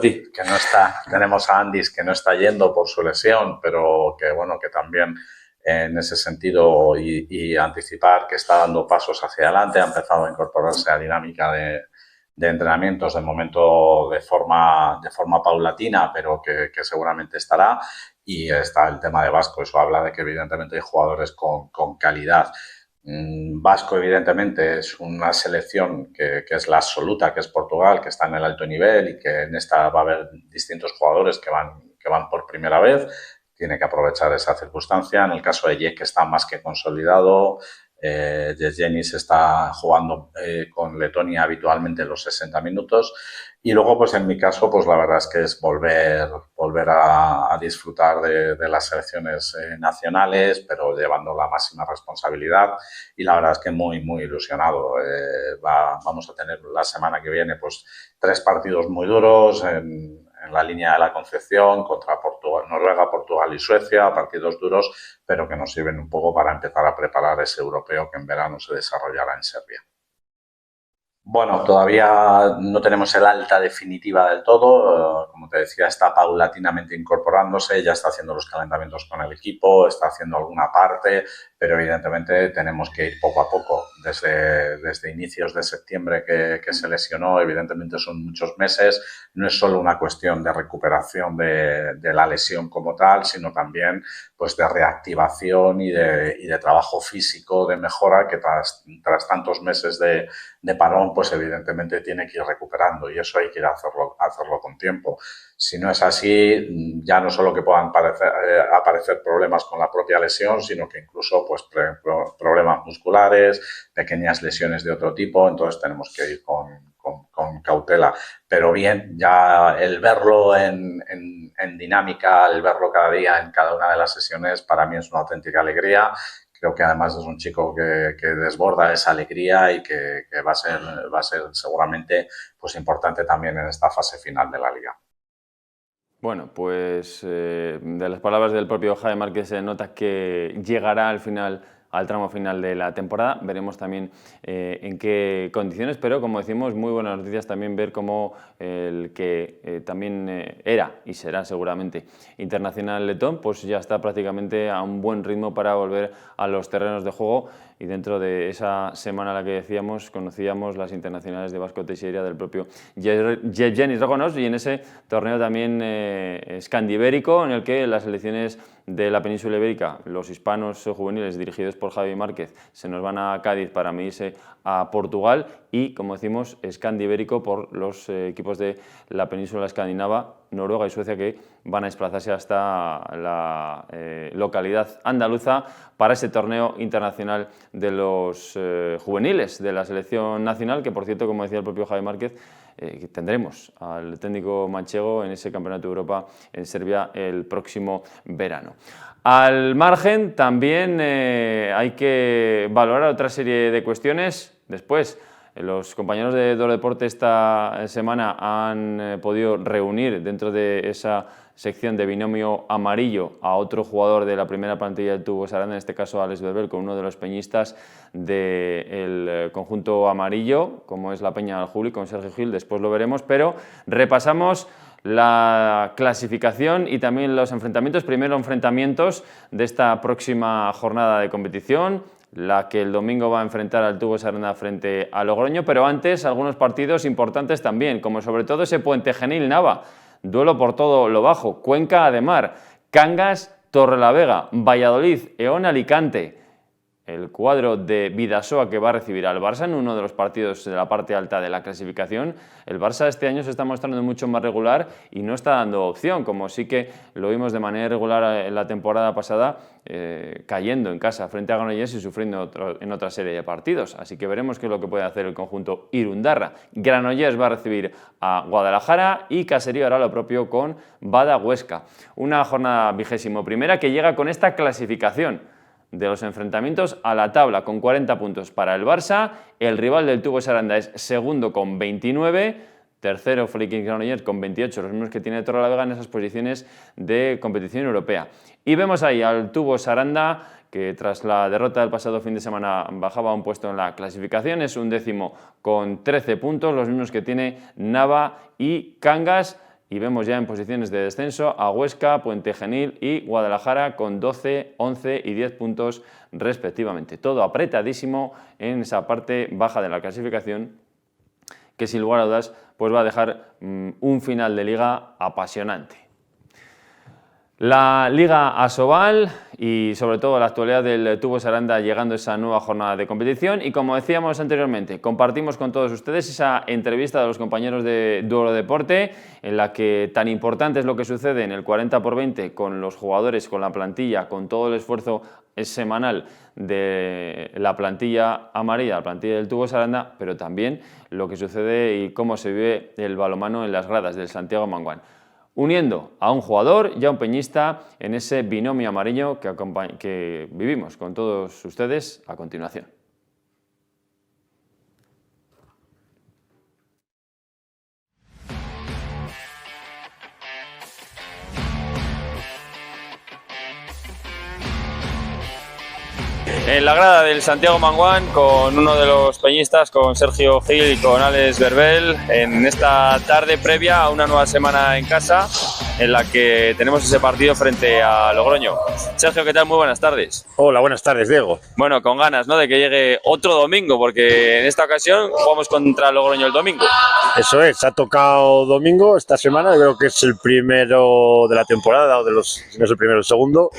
a Andis que no está yendo por su lesión, pero que bueno, que también en ese sentido y anticipar que está dando pasos hacia adelante, ha empezado a incorporarse a dinámica de entrenamientos, de momento de forma paulatina, pero que seguramente estará. Y está el tema de Vasco, eso habla de que evidentemente hay jugadores con calidad. Vasco evidentemente es una selección que es la absoluta, que es Portugal, que está en el alto nivel y que en esta va a haber distintos jugadores que van por primera vez. Tiene que aprovechar esa circunstancia. En el caso de Yek, que está más que consolidado, Yevgeny se está jugando con Letonia habitualmente los 60 minutos. Y luego, pues en mi caso, pues la verdad es que es volver a disfrutar de las selecciones nacionales, pero llevando la máxima responsabilidad. Y la verdad es que muy, muy ilusionado. Vamos a tener la semana que viene pues 3 partidos muy duros en la línea de la Concepción contra Noruega, Portugal y Suecia, partidos duros, pero que nos sirven un poco para empezar a preparar ese europeo que en verano se desarrollará en Serbia. Bueno, todavía no tenemos el alta definitiva del todo. Como te decía, está paulatinamente incorporándose, ya está haciendo los calentamientos con el equipo, está haciendo alguna parte, pero evidentemente tenemos que ir poco a poco. Desde inicios de septiembre que se lesionó, evidentemente son muchos meses. No es solo una cuestión de recuperación de la lesión como tal, sino también pues de reactivación y de trabajo físico, de mejora, que tras tantos meses de parón, pues evidentemente tiene que ir recuperando, y eso hay que ir a hacerlo con tiempo. Si no es así, ya no solo que puedan aparecer problemas con la propia lesión, sino que incluso pues problemas musculares, pequeñas lesiones de otro tipo. Entonces tenemos que ir con cautela. Pero bien, ya el verlo en dinámica, el verlo cada día en cada una de las sesiones, para mí es una auténtica alegría. Creo que además es un chico que desborda esa alegría y que va a ser seguramente pues importante también en esta fase final de la liga. Bueno, pues de las palabras del propio Javi Márquez se nota que llegará al tramo final de la temporada. Veremos también en qué condiciones, pero como decimos, muy buenas noticias también ver cómo el que también era y será seguramente internacional letón, pues ya está prácticamente a un buen ritmo para volver a los terrenos de juego. y dentro de esa semana a la que decíamos, conocíamos las internacionales de Vasco Teixeira del propio Yevgeny Rogonos, y en ese torneo también escandibérico, en el que las selecciones de la península ibérica, los hispanos juveniles dirigidos por Javi Márquez, se nos van a Cádiz para medirse a Portugal, y, como decimos, escandibérico por los equipos de la península escandinava, Noruega y Suecia, que van a desplazarse hasta la localidad andaluza para ese torneo internacional de los juveniles de la selección nacional, que, por cierto, como decía el propio Javi Márquez, tendremos al técnico manchego en ese Campeonato de Europa en Serbia el próximo verano. Al margen, también hay que valorar otra serie de cuestiones. Después, los compañeros de Duro Deporte esta semana han podido reunir dentro de esa sección de binomio amarillo a otro jugador de la primera plantilla del Tubos Aranda, en este caso Alex Berbel, con uno de los peñistas del conjunto amarillo, como es la Peña del Juli, con Sergio Gil. Después lo veremos, pero repasamos la clasificación y también los enfrentamientos. Primero, enfrentamientos de esta próxima jornada de competición, la que el domingo va a enfrentar al Tubos Aranda frente a Logroño, pero antes algunos partidos importantes también, como sobre todo ese Puente Genil Nava, duelo por todo lo bajo, Cuenca Ademar, Cangas Torrelavega, Valladolid, Eón Alicante, el cuadro de Bidasoa, que va a recibir al Barça en uno de los partidos de la parte alta de la clasificación. El Barça este año se está mostrando mucho más regular y no está dando opción, como sí que lo vimos de manera irregular en la temporada pasada, cayendo en casa frente a Granollers y sufriendo en otra serie de partidos. Así que veremos qué es lo que puede hacer el conjunto irundarra. Granollers va a recibir a Guadalajara y Caserío hará lo propio con Bada Huesca. Una jornada 21ª que llega con esta clasificación de los enfrentamientos a la tabla, con 40 puntos para el Barça. El rival del Tubos Aranda es segundo con 29, tercero Flickings Granollers con 28, los mismos que tiene Torrelavega en esas posiciones de competición europea. Y vemos ahí al Tubos Aranda, que tras la derrota del pasado fin de semana bajaba un puesto en la clasificación, es 11º con 13 puntos, los mismos que tiene Nava y Cangas. Y vemos ya en posiciones de descenso a Huesca, Puente Genil y Guadalajara con 12, 11 y 10 puntos respectivamente. Todo apretadísimo en esa parte baja de la clasificación, que sin lugar a dudas pues va a dejar un final de liga apasionante. La Liga Asobal y sobre todo la actualidad del Tubos Aranda llegando a esa nueva jornada de competición, y como decíamos anteriormente, compartimos con todos ustedes esa entrevista de los compañeros de Duro Deporte, en la que tan importante es lo que sucede en el 40x20 con los jugadores, con la plantilla, con todo el esfuerzo semanal de la plantilla amarilla, la plantilla del Tubos Aranda, pero también lo que sucede y cómo se vive el balonmano en las gradas del Santiago Manguán, uniendo a un jugador y a un peñista en ese binomio amarillo que vivimos con todos ustedes a continuación. En la grada del Santiago Manguán, con uno de los peñistas, con Sergio Gil y con Alex Berbel, en esta tarde previa a una nueva semana en casa, en la que tenemos ese partido frente a Logroño. Sergio, ¿qué tal? Muy buenas tardes. Hola, buenas tardes, Diego. Bueno, con ganas, ¿no?, de que llegue otro domingo, porque en esta ocasión jugamos contra Logroño el domingo. Eso es, ha tocado domingo esta semana, creo que es el primero de la temporada, o de los, si no es el primero, el segundo,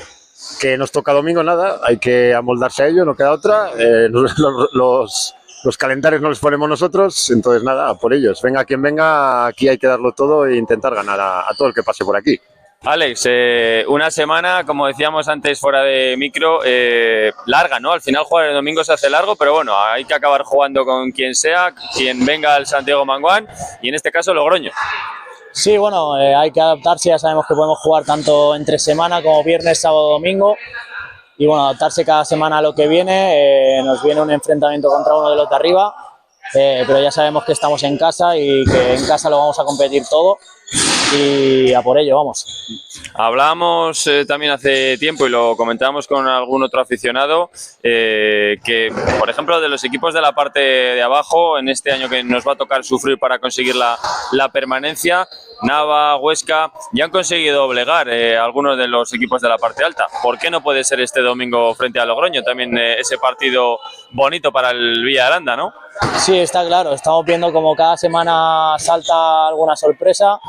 que nos toca domingo. Nada, hay que amoldarse a ello, no queda otra. Los calendarios no los ponemos nosotros, entonces nada, por ellos. Venga quien venga, aquí hay que darlo todo e intentar ganar a todo el que pase por aquí. Alex, una semana, como decíamos antes fuera de micro, larga, ¿no? Al final jugar el domingo se hace largo, pero bueno, hay que acabar jugando con quien sea, quien venga al Santiago Manguán, y en este caso Logroño. Sí, bueno, hay que adaptarse, ya sabemos que podemos jugar tanto entre semana como viernes, sábado, domingo, y bueno, adaptarse cada semana a lo que viene. Nos viene un enfrentamiento contra uno de los de arriba, pero ya sabemos que estamos en casa y que en casa lo vamos a competir todo, y a por ello, vamos. Hablábamos también hace tiempo y lo comentábamos con algún otro aficionado que, por ejemplo, de los equipos de la parte de abajo, en este año que nos va a tocar sufrir para conseguir la permanencia, Nava, Huesca, ya han conseguido doblegar algunos de los equipos de la parte alta. ¿Por qué no puede ser este domingo frente a Logroño también ese partido bonito para el Villa de Aranda, ¿no? Sí, está claro, estamos viendo como cada semana salta alguna sorpresa.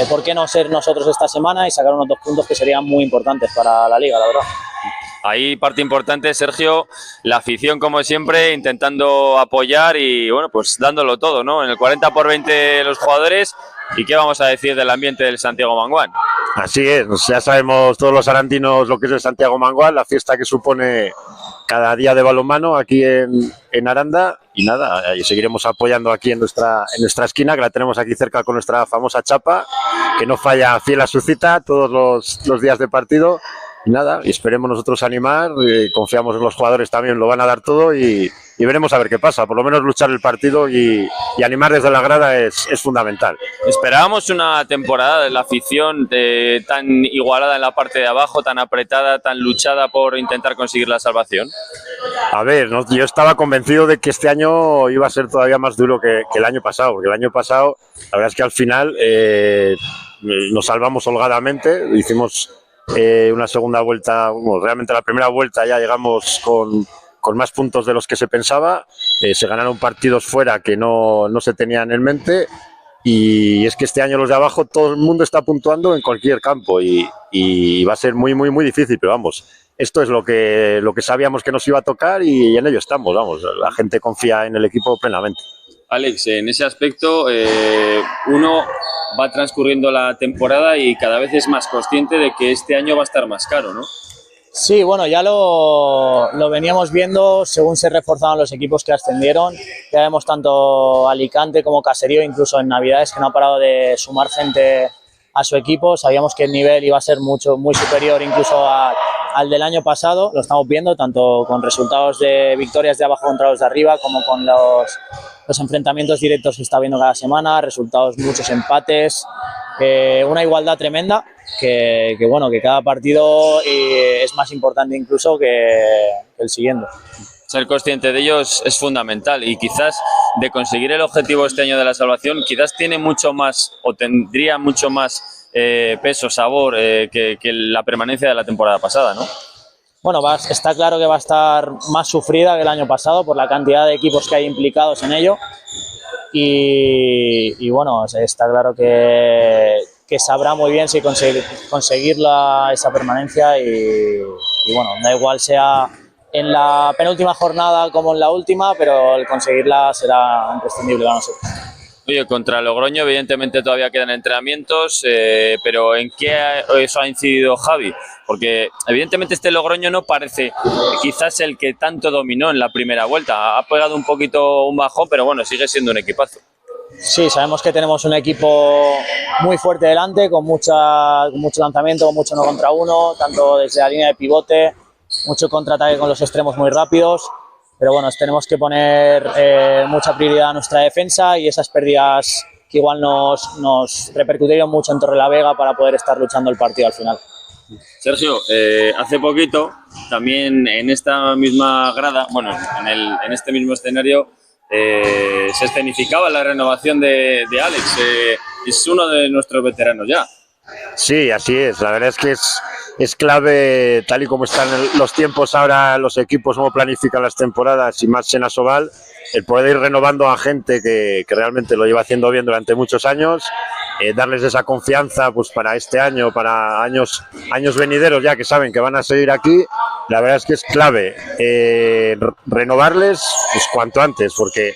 ¿Por qué no ser nosotros esta semana y sacar unos 2 puntos que serían muy importantes para la liga, la verdad? Ahí parte importante, Sergio, la afición como siempre intentando apoyar y bueno, pues dándolo todo, ¿no? En el 40/20 los jugadores. ¿Y qué vamos a decir del ambiente del Santiago Mangual? Así es, ya sabemos todos los arandinos lo que es el Santiago Mangual, la fiesta que supone cada día de balonmano aquí en Aranda, y nada, y seguiremos apoyando aquí en nuestra esquina, que la tenemos aquí cerca con nuestra famosa chapa, que no falla, fiel a su cita todos los días de partido. Y nada, y esperemos nosotros animar, confiamos en los jugadores también, lo van a dar todo y veremos a ver qué pasa. Por lo menos luchar el partido y animar desde la grada es fundamental. Esperábamos una temporada de la afición tan igualada en la parte de abajo, tan apretada, tan luchada por intentar conseguir la salvación. A ver, yo estaba convencido de que este año iba a ser todavía más duro que el año pasado, porque el año pasado la verdad es que al final nos salvamos holgadamente, hicimos una segunda vuelta, bueno, realmente la primera vuelta ya llegamos con más puntos de los que se pensaba, se ganaron partidos fuera que no se tenían en mente, y es que este año los de abajo todo el mundo está puntuando en cualquier campo y va a ser muy, muy, muy difícil, pero vamos, esto es lo que sabíamos que nos iba a tocar y en ello estamos, vamos, la gente confía en el equipo plenamente. Alex, en ese aspecto uno va transcurriendo la temporada y cada vez es más consciente de que este año va a estar más caro, ¿no? Sí, bueno, ya lo veníamos viendo según se reforzaban los equipos que ascendieron. Ya vemos tanto Alicante como Caserío, incluso en Navidades, que no ha parado de sumar gente a su equipo. Sabíamos que el nivel iba a ser muy superior incluso al del año pasado. Lo estamos viendo tanto con resultados de victorias de abajo contra los de arriba como con los enfrentamientos directos que está viendo cada semana, resultados, muchos empates, una igualdad tremenda que bueno, que cada partido es más importante incluso que el siguiente. Ser consciente de ellos es fundamental y quizás de conseguir el objetivo este año de la salvación, quizás tiene mucho más o tendría mucho más peso, sabor que la permanencia de la temporada pasada, ¿no? Bueno, está claro que va a estar más sufrida que el año pasado por la cantidad de equipos que hay implicados en ello y bueno, está claro que sabrá muy bien si conseguir esa permanencia y bueno, da igual sea en la penúltima jornada como en la última, pero el conseguirla será imprescindible para nosotros. Oye, contra Logroño evidentemente todavía quedan entrenamientos, pero ¿en qué eso ha incidido Javi? Porque evidentemente este Logroño no parece quizás el que tanto dominó en la primera vuelta. Ha pegado un poquito un bajón, pero bueno, sigue siendo un equipazo. Sí, sabemos que tenemos un equipo muy fuerte delante, con mucho lanzamiento, con mucho 1 contra 1, tanto desde la línea de pivote, mucho contraataque con los extremos muy rápidos. Pero bueno, tenemos que poner mucha prioridad a nuestra defensa y esas pérdidas que igual nos repercutieron mucho en Torrelavega para poder estar luchando el partido al final. Sergio, hace poquito, también en esta misma grada, bueno, en este mismo escenario, se escenificaba la renovación de Alex. Es uno de nuestros veteranos ya. Sí, así es. La verdad es que es clave, tal y como están los tiempos ahora, los equipos, cómo planifican las temporadas y más en Asobal, el poder ir renovando a gente que realmente lo lleva haciendo bien durante muchos años, darles esa confianza pues para este año, para años venideros ya que saben que van a seguir aquí. La verdad es que es clave renovarles pues cuanto antes, porque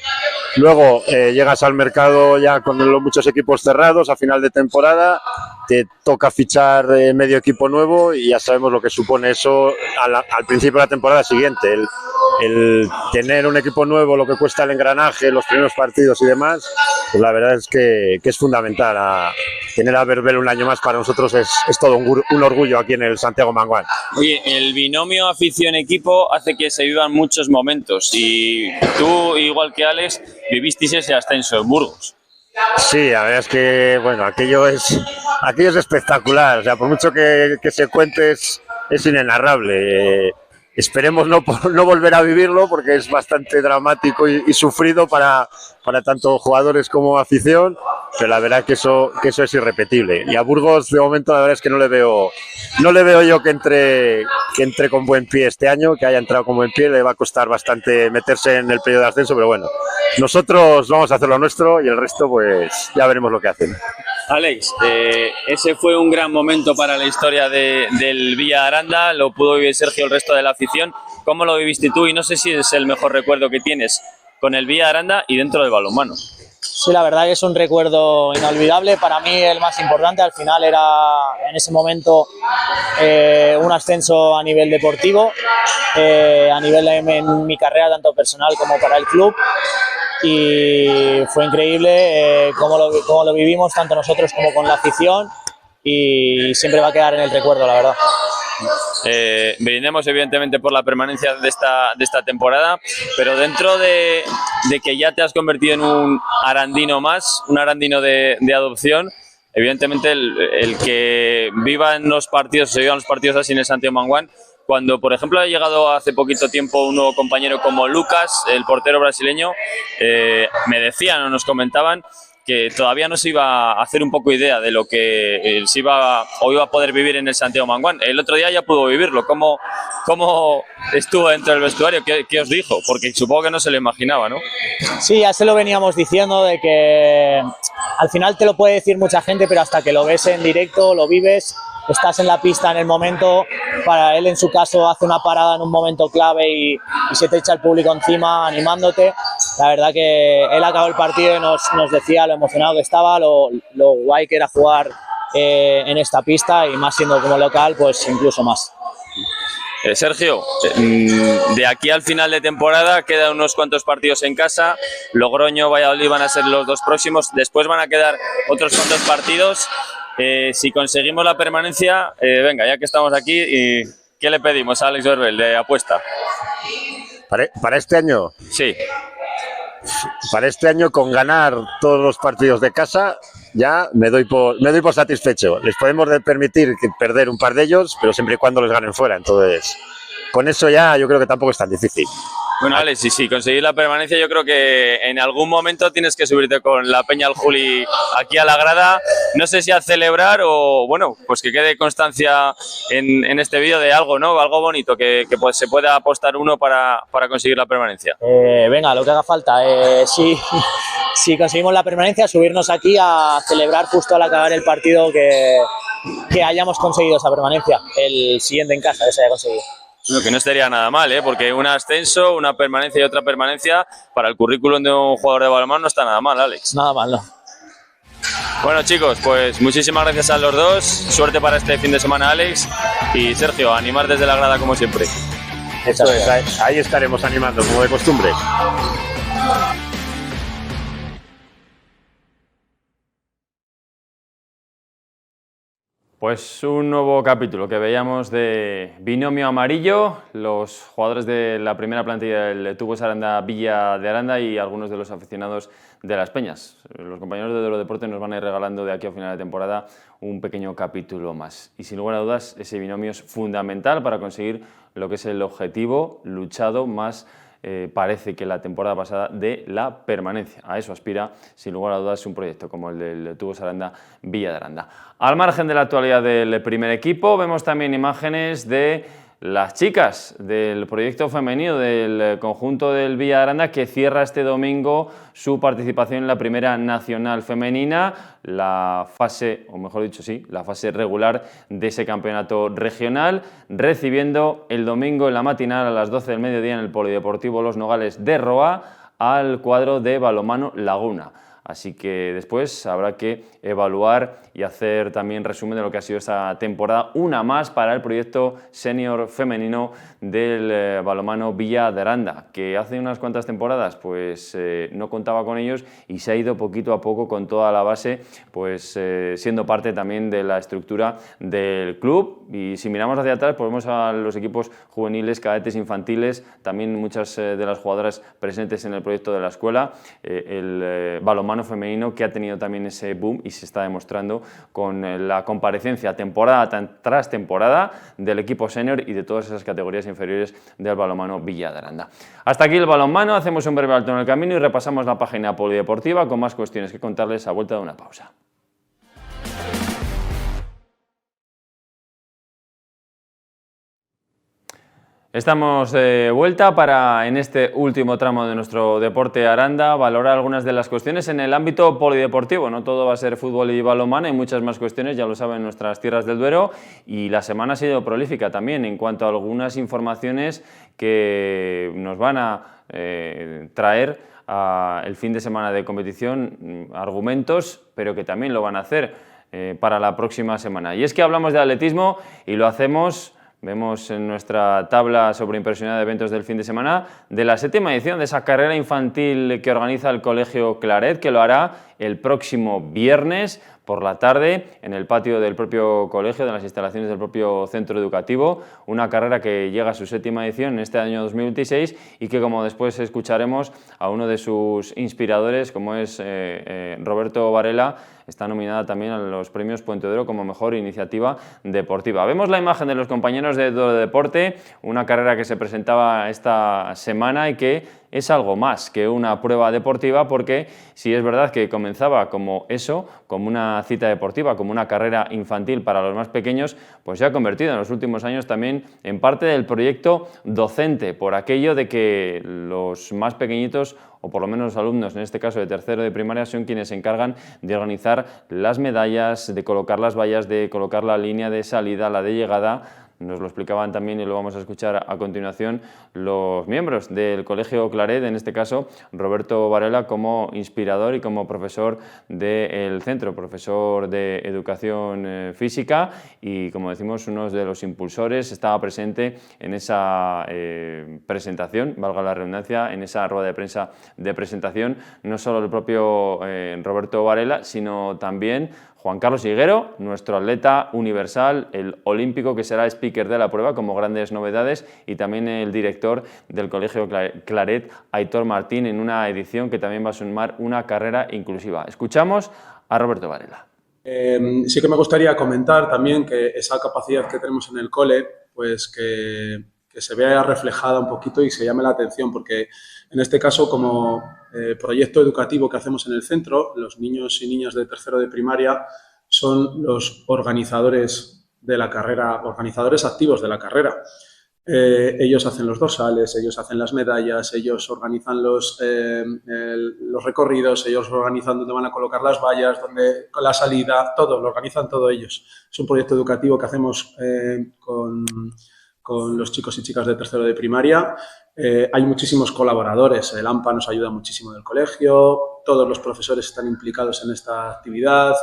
luego llegas al mercado ya con muchos equipos cerrados a final de temporada, te toca fichar medio equipo nuevo y ya sabemos lo que supone eso al principio de la temporada siguiente. El tener un equipo nuevo, lo que cuesta el engranaje, los primeros partidos y demás, pues la verdad es que es fundamental. Tener a Verbel un año más para nosotros es todo un orgullo aquí en el Santiago Mangual. Oye, el binomio afición-equipo hace que se vivan muchos momentos y tú, igual que Alex, vivisteis ese ascenso en Burgos. Sí, la verdad es que, bueno, aquello es espectacular. O sea, por mucho que se cuente, es inenarrable. Esperemos no volver a vivirlo porque es bastante dramático y sufrido para tanto jugadores como afición, pero la verdad que eso es irrepetible. Y a Burgos, de momento, la verdad es que no le veo yo que entre con buen pie este año, que haya entrado con buen pie. Le va a costar bastante meterse en el periodo de ascenso, pero bueno, nosotros vamos a hacer lo nuestro y el resto pues ya veremos lo que hacen. Alex, ese fue un gran momento para la historia del Villa Aranda, lo pudo vivir Sergio, el resto de la afición. ¿Cómo lo viviste tú? Y no sé si es el mejor recuerdo que tienes con el Villa Aranda y dentro del balonmano. Sí, la verdad que es un recuerdo inolvidable. Para mí el más importante al final era en ese momento un ascenso a nivel deportivo, a nivel en mi carrera tanto personal como para el club. Y fue increíble cómo lo vivimos tanto nosotros como con la afición y siempre va a quedar en el recuerdo, la verdad. Brindemos evidentemente por la permanencia de esta temporada, pero dentro de que ya te has convertido en un arandino más, un arandino de adopción, evidentemente el que vivan los partidos, se vivan los partidos así en el Santiago Manguán, cuando por ejemplo ha llegado hace poquito tiempo un nuevo compañero como Lucas, el portero brasileño, me decían o nos comentaban que todavía no se iba a hacer un poco idea de lo que se iba o iba a poder vivir en el Santiago Manguán. El otro día ya pudo vivirlo. ¿Cómo estuvo dentro del vestuario? ¿Qué os dijo? Porque supongo que no se lo imaginaba, ¿no? Sí, ya se lo veníamos diciendo de que al final te lo puede decir mucha gente, pero hasta que lo ves en directo, lo vives, estás en la pista en el momento. Para él, en su caso, hace una parada en un momento clave y se te echa el público encima animándote. La verdad que él acabó el partido y nos decía lo emocionado que estaba, lo guay que era jugar en esta pista y más siendo como local, pues incluso más. Sergio, de aquí al final de temporada quedan unos cuantos partidos en casa. Logroño, Valladolid van a ser los dos próximos. Después van a quedar otros cuantos partidos. Si conseguimos la permanencia, venga, ya que estamos aquí, ¿qué le pedimos a Alex Berbel de apuesta? ¿Para este año? Sí. Para este año, con ganar todos los partidos de casa, ya me doy por satisfecho. Les podemos permitir perder un par de ellos, pero siempre y cuando les ganen fuera. Entonces, con eso ya yo creo que tampoco es tan difícil. Bueno, Alex, si conseguir la permanencia, yo creo que en algún momento tienes que subirte con la Peña al Juli aquí a la grada. No sé si a celebrar o, bueno, pues que quede constancia en este vídeo de algo, ¿no? Algo bonito, que pues se pueda apostar uno para conseguir la permanencia. Venga, lo que haga falta. Si conseguimos la permanencia, subirnos aquí a celebrar justo al acabar el partido que hayamos conseguido esa permanencia. El siguiente en casa, que se haya conseguido. Bueno, que no estaría nada mal, porque un ascenso, una permanencia y otra permanencia para el currículum de un jugador de balonmano no está nada mal, Alex. Nada mal, no. Bueno, chicos, pues muchísimas gracias a los dos. Suerte para este fin de semana, Alex. Y Sergio, animar desde la grada como siempre. Eso es, ahí estaremos animando, como de costumbre. Pues un nuevo capítulo que veíamos de Binomio Amarillo, los jugadores de la primera plantilla del Tubos Aranda Villa de Aranda y algunos de los aficionados de Las Peñas. Los compañeros de Duelo Deporte nos van a ir regalando de aquí a final de temporada un pequeño capítulo más. Y sin lugar a dudas, ese binomio es fundamental para conseguir lo que es el objetivo luchado más parece que la temporada pasada de la permanencia. A eso aspira, sin lugar a dudas, un proyecto como el del Tubos Aranda Villa de Aranda. Al margen de la actualidad del primer equipo, vemos también imágenes de las chicas del proyecto femenino del conjunto del Villa de Aranda, que cierra este domingo su participación en la primera nacional femenina, la fase, o mejor dicho, sí, la fase regular de ese campeonato regional, recibiendo el domingo en la matinal a las 12 del mediodía en el Polideportivo Los Nogales de Roa al cuadro de balonmano Laguna. Así que después habrá que evaluar y hacer también resumen de lo que ha sido esta temporada, una más para el proyecto senior femenino del balonmano Villa de Aranda, que hace unas cuantas temporadas pues no contaba con ellos y se ha ido poquito a poco con toda la base, pues siendo parte también de la estructura del club. Y si miramos hacia atrás, pues vemos a los equipos juveniles, cadetes, infantiles, también muchas de las jugadoras presentes en el proyecto de la escuela, el balonmano balonmano femenino, que ha tenido también ese boom y se está demostrando con la comparecencia temporada tras temporada del equipo senior y de todas esas categorías inferiores del balonmano Villa de Aranda. Hasta aquí el balonmano, hacemos un breve alto en el camino y repasamos la página polideportiva con más cuestiones que contarles a vuelta de una pausa. Estamos de vuelta para, en este último tramo de nuestro Deporte Aranda, valorar algunas de las cuestiones en el ámbito polideportivo. No todo va a ser fútbol y balonmano, hay muchas más cuestiones, ya lo saben, en nuestras tierras del Duero, y la semana ha sido prolífica también en cuanto a algunas informaciones que nos van a traer el fin de semana de competición, argumentos, pero que también lo van a hacer para la próxima semana. Y es que hablamos de atletismo y lo hacemos... Vemos en nuestra tabla sobre impresionidad de eventos del fin de semana de la 7ª edición de esa carrera infantil que organiza el Colegio Claret, que lo hará el próximo viernes por la tarde en el patio del propio colegio, de las instalaciones del propio centro educativo. Una carrera que llega a su 7ª edición en este año 2026 y que, como después escucharemos a uno de sus inspiradores, como es Roberto Varela, está nominada también a los premios Puente de Oro como mejor iniciativa deportiva. Vemos la imagen de los compañeros de Deporte, una carrera que se presentaba esta semana y que es algo más que una prueba deportiva, porque sí es verdad que comenzaba como eso, como una cita deportiva, como una carrera infantil para los más pequeños, pues se ha convertido en los últimos años también en parte del proyecto docente, por aquello de que los más pequeñitos, o por lo menos los alumnos, en este caso de tercero de primaria, son quienes se encargan de organizar las medallas, de colocar las vallas, de colocar la línea de salida, la de llegada. Nos lo explicaban también y lo vamos a escuchar a continuación los miembros del Colegio Claret, en este caso Roberto Varela como inspirador y como profesor del centro, profesor de educación física y, como decimos, uno de los impulsores. Estaba presente en esa presentación, valga la redundancia, en esa rueda de prensa de presentación, no solo el propio Roberto Varela, sino también Juan Carlos Higuero, nuestro atleta universal, el olímpico que será speaker de la prueba como grandes novedades, y también el director del Colegio Claret, Aitor Martín, en una edición que también va a sumar una carrera inclusiva. Escuchamos a Roberto Varela. Sí que me gustaría comentar también que esa capacidad que tenemos en el cole, pues que se vea reflejada un poquito y se llame la atención, porque en este caso, como proyecto educativo que hacemos en el centro, los niños y niñas de tercero de primaria son los organizadores de la carrera, organizadores activos de la carrera. Ellos hacen los dorsales, ellos hacen las medallas, ellos organizan los recorridos, ellos organizan dónde van a colocar las vallas, dónde, con la salida, todo, lo organizan todos ellos. Es un proyecto educativo que hacemos con los chicos y chicas de tercero de primaria. Hay muchísimos colaboradores, el AMPA nos ayuda muchísimo del colegio, todos los profesores están implicados en esta actividad,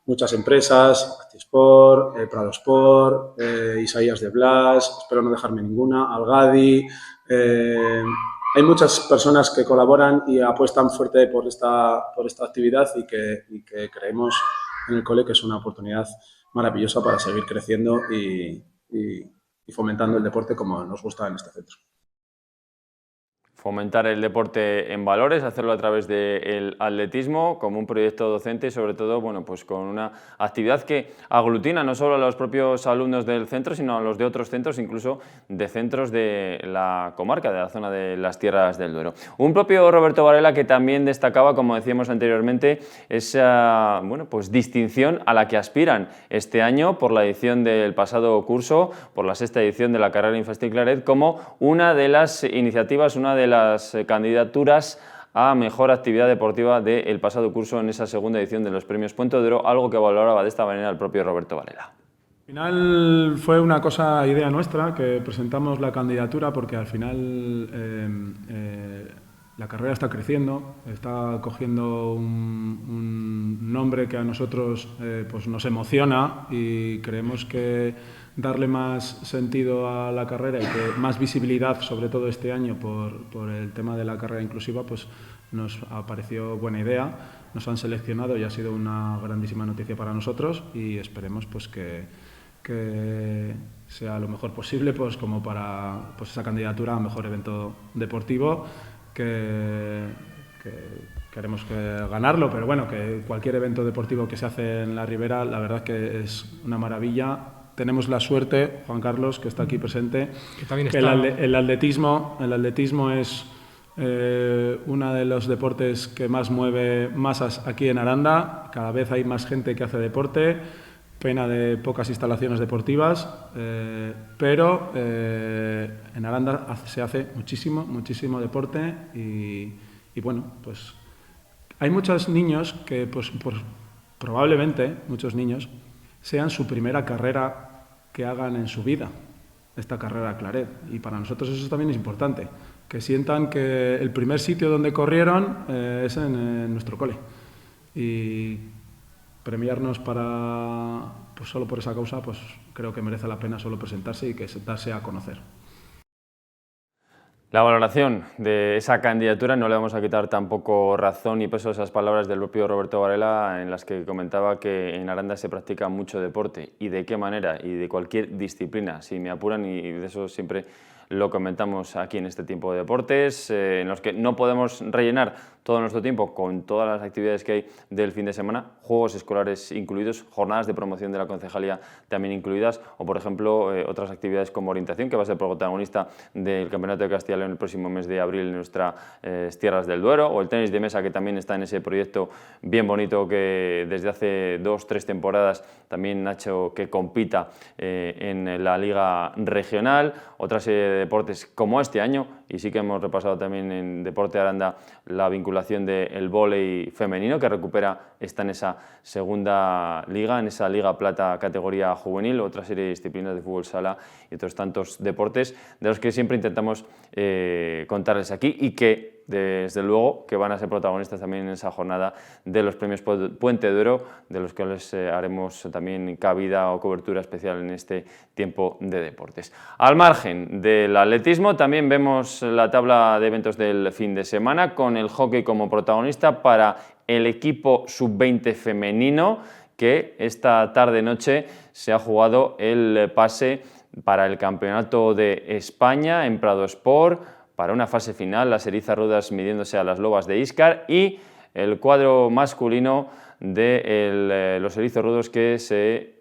muchas empresas, Actisport, Pradosport, Isaías de Blas, espero no dejarme ninguna, Algadi. Hay muchas personas que colaboran y apuestan fuerte por esta actividad y que creemos en el cole que es una oportunidad maravillosa para seguir creciendo y fomentando el deporte como nos gusta en este centro. Fomentar el deporte en valores, hacerlo a través del atletismo como un proyecto docente y, sobre todo, bueno, pues con una actividad que aglutina no solo a los propios alumnos del centro, sino a los de otros centros, incluso de centros de la comarca, de la zona de las Tierras del Duero. Un propio Roberto Varela que también destacaba, como decíamos anteriormente, esa, bueno, pues distinción a la que aspiran este año por la edición del pasado curso, por la 6ª edición de la carrera Infantil Claret, como una de las iniciativas, una de las candidaturas a mejor actividad deportiva del pasado curso en esa 2ª edición de los premios Puente de Oro, algo que valoraba de esta manera el propio Roberto Varela. Al final fue una idea nuestra, que presentamos la candidatura porque al final la carrera está creciendo, está cogiendo un nombre que a nosotros pues nos emociona y creemos que darle más sentido a la carrera y que más visibilidad, sobre todo este año por el tema de la carrera inclusiva, pues nos ha parecido buena idea. Nos han seleccionado y ha sido una grandísima noticia para nosotros y esperemos pues que sea lo mejor posible pues como para pues esa candidatura a mejor evento deportivo que queremos ganarlo, pero bueno, que cualquier evento deportivo que se hace en la Ribera, la verdad que es una maravilla. Tenemos la suerte, Juan Carlos, que está aquí presente, que también está. El atletismo es uno de los deportes que más mueve masas aquí en Aranda. Cada vez hay más gente que hace deporte, pena de pocas instalaciones deportivas, pero en Aranda se hace muchísimo deporte y bueno, pues hay muchos niños que pues probablemente muchos niños sean su primera carrera que hagan en su vida, esta carrera Claret, y para nosotros eso también es importante, que sientan que el primer sitio donde corrieron es en nuestro cole, y premiarnos pues solo por esa causa, pues creo que merece la pena solo presentarse y que darse a conocer. La valoración de esa candidatura, no le vamos a quitar tampoco razón y peso a esas palabras del propio Roberto Varela, en las que comentaba que en Aranda se practica mucho deporte, y de qué manera, y de cualquier disciplina, si me apuran, y de eso siempre lo comentamos aquí en este tiempo de deportes, en los que no podemos rellenar todo nuestro tiempo con todas las actividades que hay del fin de semana, juegos escolares incluidos, jornadas de promoción de la concejalía también incluidas, o por ejemplo otras actividades como orientación, que va a ser protagonista del Campeonato de Castilla y León el próximo mes de abril en nuestras tierras del Duero, o el tenis de mesa, que también está en ese proyecto bien bonito que desde hace 2-3 temporadas también ha hecho que compita en la liga regional, otra serie de deportes como este año, y sí que hemos repasado también en Deporte Aranda la vinculación del vóley femenino, que está en esa segunda liga, en esa Liga Plata categoría juvenil, otra serie de disciplinas de fútbol sala y otros tantos deportes de los que siempre intentamos contarles aquí, y que desde luego que van a ser protagonistas también en esa jornada de los premios Puente de Oro, de los que les haremos también cabida o cobertura especial en este tiempo de deportes. Al margen del atletismo, también vemos la tabla de eventos del fin de semana, con el hockey como protagonista para el equipo sub-20 femenino, que esta tarde-noche se ha jugado el pase para el Campeonato de España en Prado Sport, para una fase final, las Erizarrudas midiéndose a las Lobas de Íscar, y el cuadro masculino de los Erizarrudos que se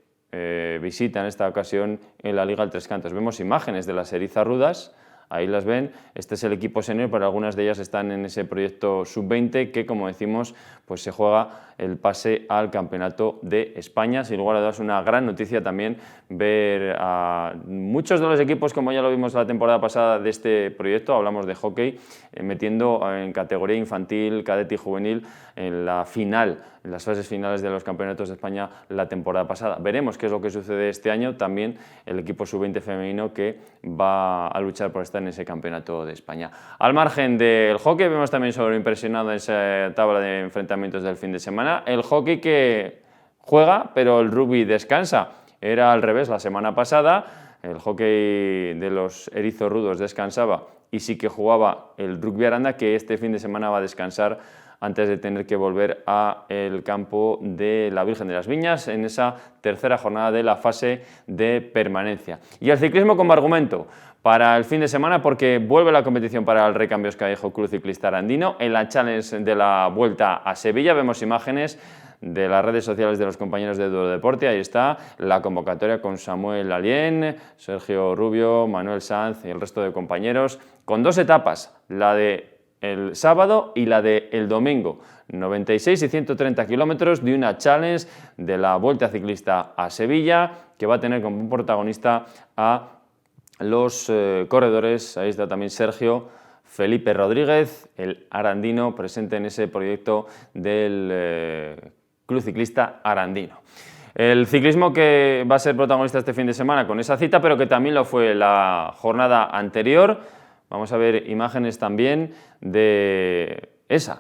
visita en esta ocasión en la Liga del Tres Cantos. Vemos imágenes de las Erizarrudas, ahí las ven. Este es el equipo senior, pero algunas de ellas están en ese proyecto sub-20 que, como decimos, pues se juega el pase al Campeonato de España. Sin lugar a dudas, una gran noticia también ver a muchos de los equipos, como ya lo vimos la temporada pasada de este proyecto, hablamos de hockey, metiendo en categoría infantil, cadete y juvenil en la final, en las fases finales de los Campeonatos de España la temporada pasada. Veremos qué es lo que sucede este año. También el equipo sub-20 femenino que va a luchar por estar en ese Campeonato de España. Al margen del hockey, vemos también sobreimpresionado en esa tabla de enfrentamientos del fin de semana el hockey, que juega, pero el rugby descansa. Era al revés la semana pasada, el hockey de los Erizarrudos descansaba y sí que jugaba el rugby Aranda, que este fin de semana va a descansar antes de tener que volver al campo de la Virgen de las Viñas en esa tercera jornada de la fase de permanencia. Y el ciclismo como argumento para el fin de semana, porque vuelve la competición para el Recambios Callejo Club Ciclista Arandino en la Challenge de la Vuelta a Sevilla. Vemos imágenes de las redes sociales de los compañeros de Duero Deporte. Ahí está la convocatoria con Samuel Alién, Sergio Rubio, Manuel Sanz y el resto de compañeros, con dos etapas, la de el sábado y la del domingo, 96 y 130 kilómetros de una challenge de la Vuelta Ciclista a Sevilla, que va a tener como protagonista a los corredores. Ahí está también Sergio, Felipe Rodríguez, el arandino, presente en ese proyecto del Club Ciclista Arandino. El ciclismo que va a ser protagonista este fin de semana con esa cita, pero que también lo fue la jornada anterior. Vamos a ver imágenes también de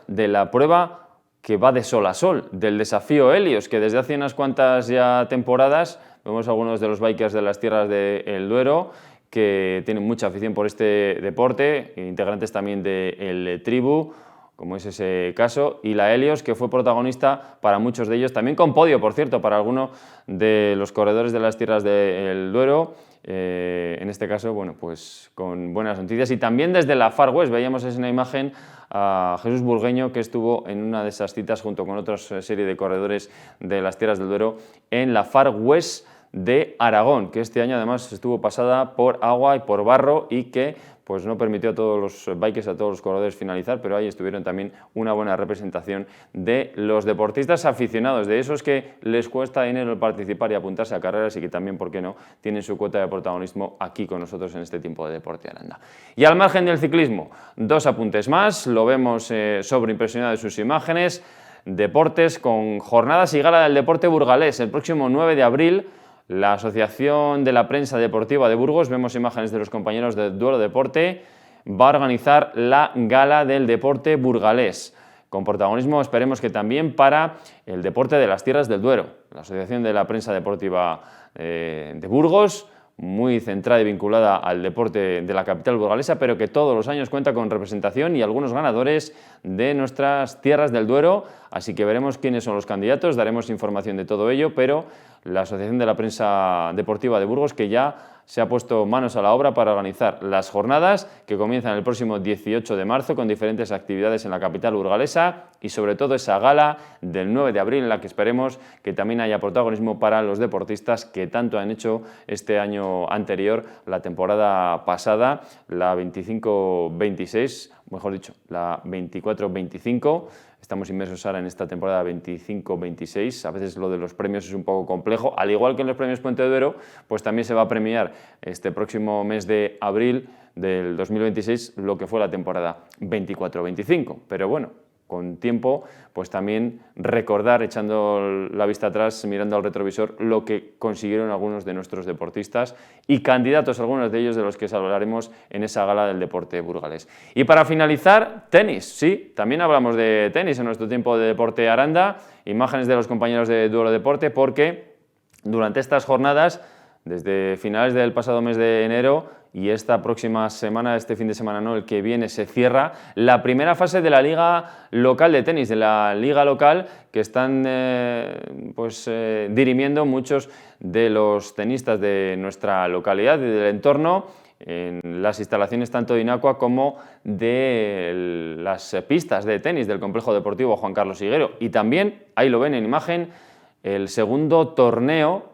la prueba que va de sol a sol, del desafío Helios, que desde hace unas cuantas ya temporadas vemos algunos de los bikers de las tierras del Duero que tienen mucha afición por este deporte, integrantes también del Tribu, como es ese caso, y la Helios, que fue protagonista para muchos de ellos, también con podio, por cierto, para algunos de los corredores de las tierras del Duero. En este caso, bueno, pues con buenas noticias. Y también desde la Far West veíamos en una imagen a Jesús Burgueño, que estuvo en una de esas citas junto con otra serie de corredores de las tierras del Duero en la Far West de Aragón, que este año además estuvo pasada por agua y por barro y que pues no permitió a todos los bikers, a todos los corredores finalizar, pero ahí estuvieron también una buena representación de los deportistas aficionados, de esos que les cuesta dinero participar y apuntarse a carreras y que también, ¿por qué no?, tienen su cuota de protagonismo aquí con nosotros en este tiempo de Deporte Aranda. Y al margen del ciclismo, 2 apuntes más, lo vemos sobreimpresionado de sus imágenes, deportes con jornadas y gala del deporte burgalés el próximo 9 de abril. La Asociación de la Prensa Deportiva de Burgos, vemos imágenes de los compañeros de Duero Deporte, va a organizar la Gala del Deporte Burgalés, con protagonismo, esperemos que también para el deporte de las tierras del Duero. La Asociación de la Prensa Deportiva de Burgos, muy centrada y vinculada al deporte de la capital burgalesa, pero que todos los años cuenta con representación y algunos ganadores de nuestras tierras del Duero, así que veremos quiénes son los candidatos, daremos información de todo ello, pero la Asociación de la Prensa Deportiva de Burgos, que ya se ha puesto manos a la obra para organizar las jornadas que comienzan el próximo 18 de marzo con diferentes actividades en la capital burgalesa y sobre todo esa gala del 9 de abril en la que esperemos que también haya protagonismo para los deportistas que tanto han hecho este año anterior, la temporada pasada, la 25-26, mejor dicho, la 24-25. Estamos inmersos ahora en esta temporada 25-26, a veces lo de los premios es un poco complejo, al igual que en los premios Puente de Duero, pues también se va a premiar este próximo mes de abril del 2026 lo que fue la temporada 24-25, pero bueno, con tiempo, pues también recordar, echando la vista atrás, mirando al retrovisor, lo que consiguieron algunos de nuestros deportistas y candidatos, algunos de ellos de los que hablaremos en esa gala del deporte burgalés. Y para finalizar, tenis, sí, también hablamos de tenis en nuestro tiempo de Deporte Aranda, imágenes de los compañeros de Duero Deporte, porque durante estas jornadas, desde finales del pasado mes de enero, y esta próxima semana, este fin de semana no, el que viene, se cierra la primera fase de la liga local de tenis, de la liga local que están dirimiendo muchos de los tenistas de nuestra localidad y del entorno, en las instalaciones tanto de Inacua como de las pistas de tenis del complejo deportivo Juan Carlos Higuero. Y también, ahí lo ven en imagen, el segundo torneo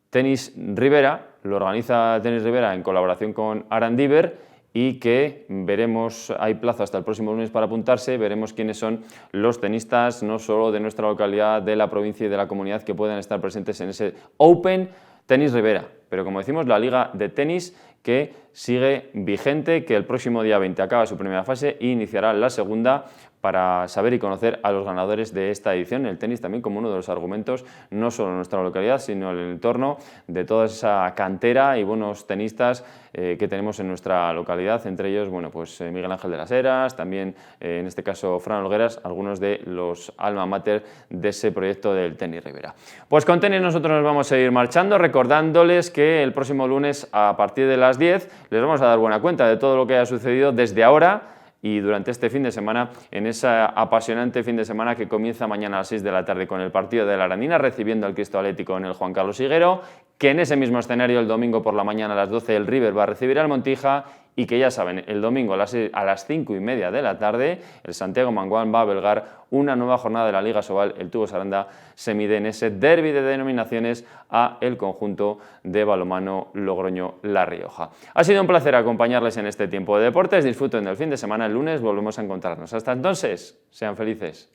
Tenis Rivera, lo organiza Tenis Rivera en colaboración con Arandiver y que veremos, hay plazo hasta el próximo lunes para apuntarse, veremos quiénes son los tenistas, no solo de nuestra localidad, de la provincia y de la comunidad, que puedan estar presentes en ese Open Tenis Rivera. Pero como decimos, la liga de tenis que sigue vigente, que el próximo día 20 acaba su primera fase e iniciará la segunda, para saber y conocer a los ganadores de esta edición. El tenis también como uno de los argumentos, no solo en nuestra localidad, sino en el entorno de toda esa cantera y buenos tenistas que tenemos en nuestra localidad, entre ellos, bueno, pues Miguel Ángel de las Heras, también en este caso Fran Olgueras, algunos de los alma mater de ese proyecto del Tenis Rivera. Pues con tenis nosotros nos vamos a ir marchando, recordándoles que el próximo lunes a partir de las 10 les vamos a dar buena cuenta de todo lo que ha sucedido desde ahora y durante este fin de semana, en ese apasionante fin de semana que comienza mañana a las 6 de la tarde con el partido de la Arandina, recibiendo al Cristo Atlético en el Juan Carlos Higuero, que en ese mismo escenario el domingo por la mañana a las 12 el River va a recibir al Montija y que ya saben, el domingo a las 5:30 de la tarde el Santiago Mangual va a belgar una nueva jornada de la Liga Sobal. El Tubos Aranda se mide en ese derbi de denominaciones a el conjunto de balonmano Logroño-La Rioja. Ha sido un placer acompañarles en este tiempo de deportes. Disfruten del fin de semana. El lunes volvemos a encontrarnos. Hasta entonces, sean felices.